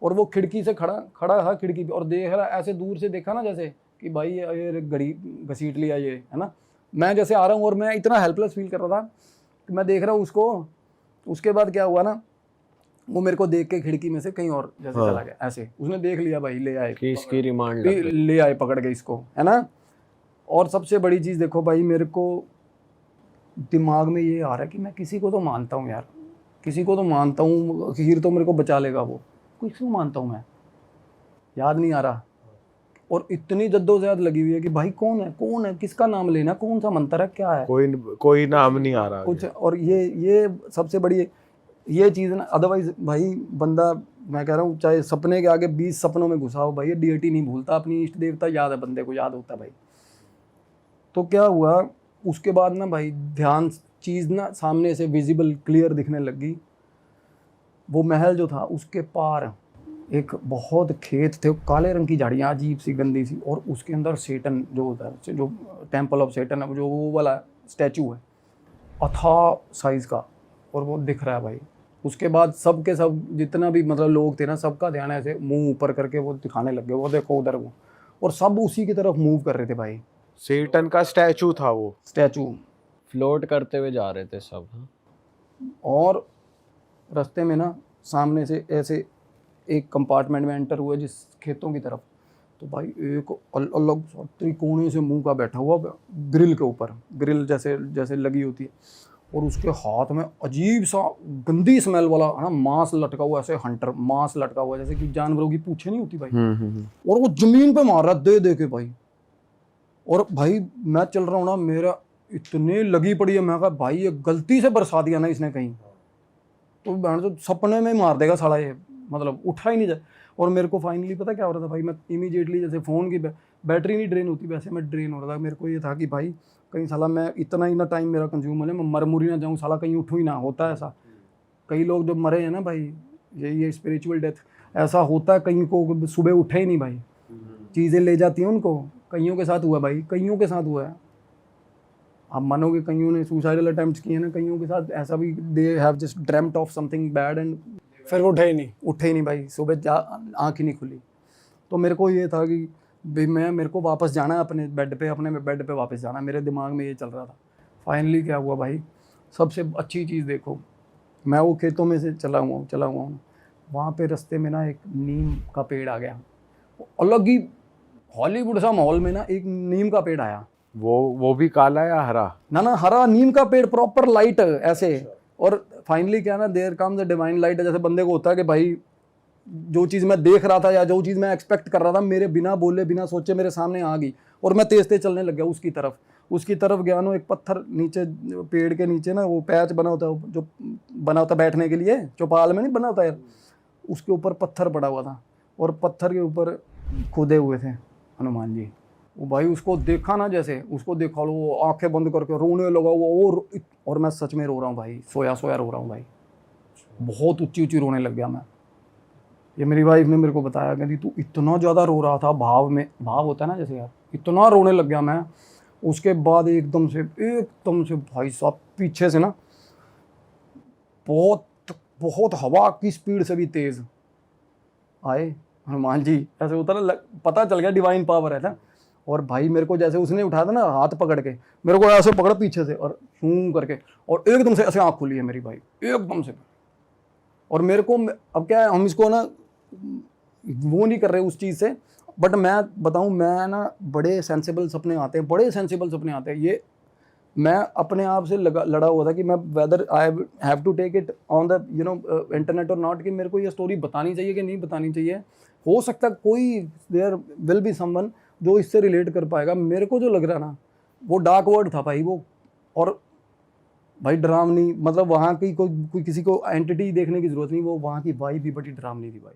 और वो खिड़की से खड़ा है खिड़की पे और देख रहा, ऐसे दूर से देखा ना जैसे कि भाई ये घड़ी घसीट लिया ये, है ना। मैं जैसे आ रहा हूँ और मैं इतना हेल्पलेस फील कर रहा था कि मैं देख रहा हूँ उसको। उसके बाद क्या हुआ ना, वो मेरे को देख के खिड़की में से कहीं और जैसे चला गया, ऐसे उसने देख लिया भाई, ले आए
कि इसकी रिमांड
ले आए पकड़ के इसको, है ना। और सबसे बड़ी चीज़ देखो भाई, मेरे को दिमाग में ये आ रहा है कि मैं किसी को तो मानता हूँ यार, किसी को तो मानता हूँ, हीर तो मेरे को बचा लेगा, वो किसको मानता हूँ मैं, याद नहीं आ रहा। और इतनी जद्दोजहद लगी हुई है कि भाई कौन है, किसका नाम लेना, कौन सा मंत्र है, क्या है,
कोई नाम नहीं आ रहा
कुछ। और ये सबसे बड़ी ये चीज़ ना, अदरवाइज भाई बंदा, मैं कह रहा हूँ चाहे सपने के आगे 20 सपनों में घुसा हो भाई, ये डीएटी नहीं भूलता, अपनी इष्ट देवता याद है, बंदे को याद होता है भाई। तो क्या हुआ उसके बाद ना भाई, ध्यान चीज़ ना सामने से विजिबल क्लियर दिखने लगी। वो महल जो था उसके पार एक बहुत खेत थे, काले रंग की झाड़ियाँ अजीब सी गंदी सी, और उसके अंदर सेटन जो होता है, जो टेम्पल ऑफ सेटन है, जो वो वाला स्टैचू है अथाह साइज का, और वो दिख रहा है भाई। उसके बाद सब के सब जितना भी मतलब लोग थे ना, सबका ध्यान ऐसे मुंह ऊपर करके वो दिखाने लग गए, वो देखो उधर वो, और सब उसी की तरफ मूव कर रहे थे भाई।
सेटन का स्टैचू था वो,
स्टैचू
फ्लोट करते हुए जा रहे थे सब। हाँ?
और रास्ते में ना सामने से ऐसे एक कंपार्टमेंट में एंटर हुए जिस खेतों की तरफ, तो भाई एक अलग त्रिकोणे से मुंह का बैठा हुआ ग्रिल के ऊपर, ग्रिल जैसे लगी होती है, और उसके हाथ में अजीब सा गंदी स्मेल वाला है ना मांस लटका हुआ, ऐसे हंटर मांस लटका हुआ, जैसे कि जानवरों की पूंछें नहीं होती भाई, और वो जमीन पे मार रहा दे के भाई। और भाई मैं चल रहा हूँ ना, मेरा इतने लगी पड़ी है, मैं कहा भाई ये गलती से बरसा दिया ना इसने कहीं, तो बहन तो सपने में मार देगा साला ये, मतलब उठा ही नहीं जाए। और मेरे को फाइनली पता क्या हो रहा था भाई, मैं इमीडिएटली जैसे फ़ोन की बैटरी नहीं ड्रेन होती वैसे मैं ड्रेन हो रहा था। मेरे को ये था कि भाई कहीं साला मैं इतना ही ना टाइम मेरा कंज्यूम हो जाए, मैं मर मुरी ना जाऊँ साला, कहीं उठूँ ही ना। होता है ऐसा, कई लोग जब मरे हैं ना भाई, ये स्पिरिचुअल डेथ ऐसा होता है, कहीं को सुबह उठे ही नहीं भाई, चीज़ें ले जाती हैं उनको। कईयों के साथ हुआ भाई, कईयों के साथ हुआ है, आप मानोगे कईयों ने सुसाइडल अटेम्प्ट्स किए ना, कईयों के साथ ऐसा भी, they have just dreamed of something bad and
फिर वो उठे ही नहीं।
उठे ही नहीं भाई, सुबह आँख ही नहीं खुली। तो मेरे को ये था कि भाई मेरे को वापस जाना है अपने बेड पे वापस जाना है, मेरे दिमाग में ये चल रहा था। फाइनली क्या हुआ भाई, सबसे अच्छी चीज़ देखो, मैं वो खेतों में से चला हुआ हूँ, वहाँ पे रास्ते में ना एक नीम का पेड़ आ गया, अलग ही हॉलीवुड सा माहौल में ना एक नीम का पेड़ आया।
वो भी काला या हरा?
ना हरा नीम का पेड़, प्रॉपर लाइट ऐसे। और फाइनली क्या ना, there comes the divine light. जैसे बंदे को होता है कि भाई जो चीज़ मैं देख रहा था या जो चीज़ मैं एक्सपेक्ट कर रहा था, मेरे बिना बोले बिना सोचे मेरे सामने आ गई, और मैं तेज तेज चलने लग गया उसकी तरफ गया ना। एक पत्थर नीचे, पेड़ के नीचे ना वो पैच बना होता है, जो बना होता है बैठने के लिए, चौपाल में नहीं बना होता यार, उसके ऊपर पत्थर पड़ा हुआ था, और पत्थर के ऊपर खुदे हुए थे हनुमान जी। वो भाई उसको देखा ना, जैसे उसको देखा लो, वो आंखें बंद करके रोने लगा वो, और मैं सच में रो रहा हूँ भाई, सोया सोया रो रहा हूँ भाई, बहुत ऊंची ऊंची रोने लग गया मैं। ये मेरी वाइफ ने मेरे को बताया, कहती तू इतना ज़्यादा रो रहा था, भाव होता है ना जैसे यार, इतना रोने लग गया मैं। उसके बाद एकदम से भाई साहब पीछे से ना बहुत बहुत हवा की स्पीड से भी तेज आए हनुमान जी। ऐसे होता ना, पता चल गया डिवाइन पावर है ना। और भाई मेरे को जैसे उसने उठाया था ना हाथ पकड़ के, मेरे को ऐसे पकड़ा पीछे से और शूं करके, और एकदम से ऐसे आँख खुली है मेरी भाई, एकदम से। और मेरे को अब क्या है, हम इसको ना वो नहीं कर रहे उस चीज़ से, बट मैं बताऊं, मैं ना बड़े सेंसिबल सपने आते हैं ये मैं अपने आप से लड़ा हुआ था कि मैं whether I have to take it on the internet और नॉट, कि मेरे को ये स्टोरी बतानी चाहिए कि नहीं बतानी चाहिए। हो सकता है कोई देयर विल बी समवन जो इससे रिलेट कर पाएगा। मेरे को जो लग रहा ना, वो डार्क वर्ड था भाई वो। और भाई डरावनी, मतलब वहाँ की कोई किसी को एंटिटी देखने की जरूरत नहीं, वो वहाँ की वाइब भी बड़ी डरावनी थी भाई।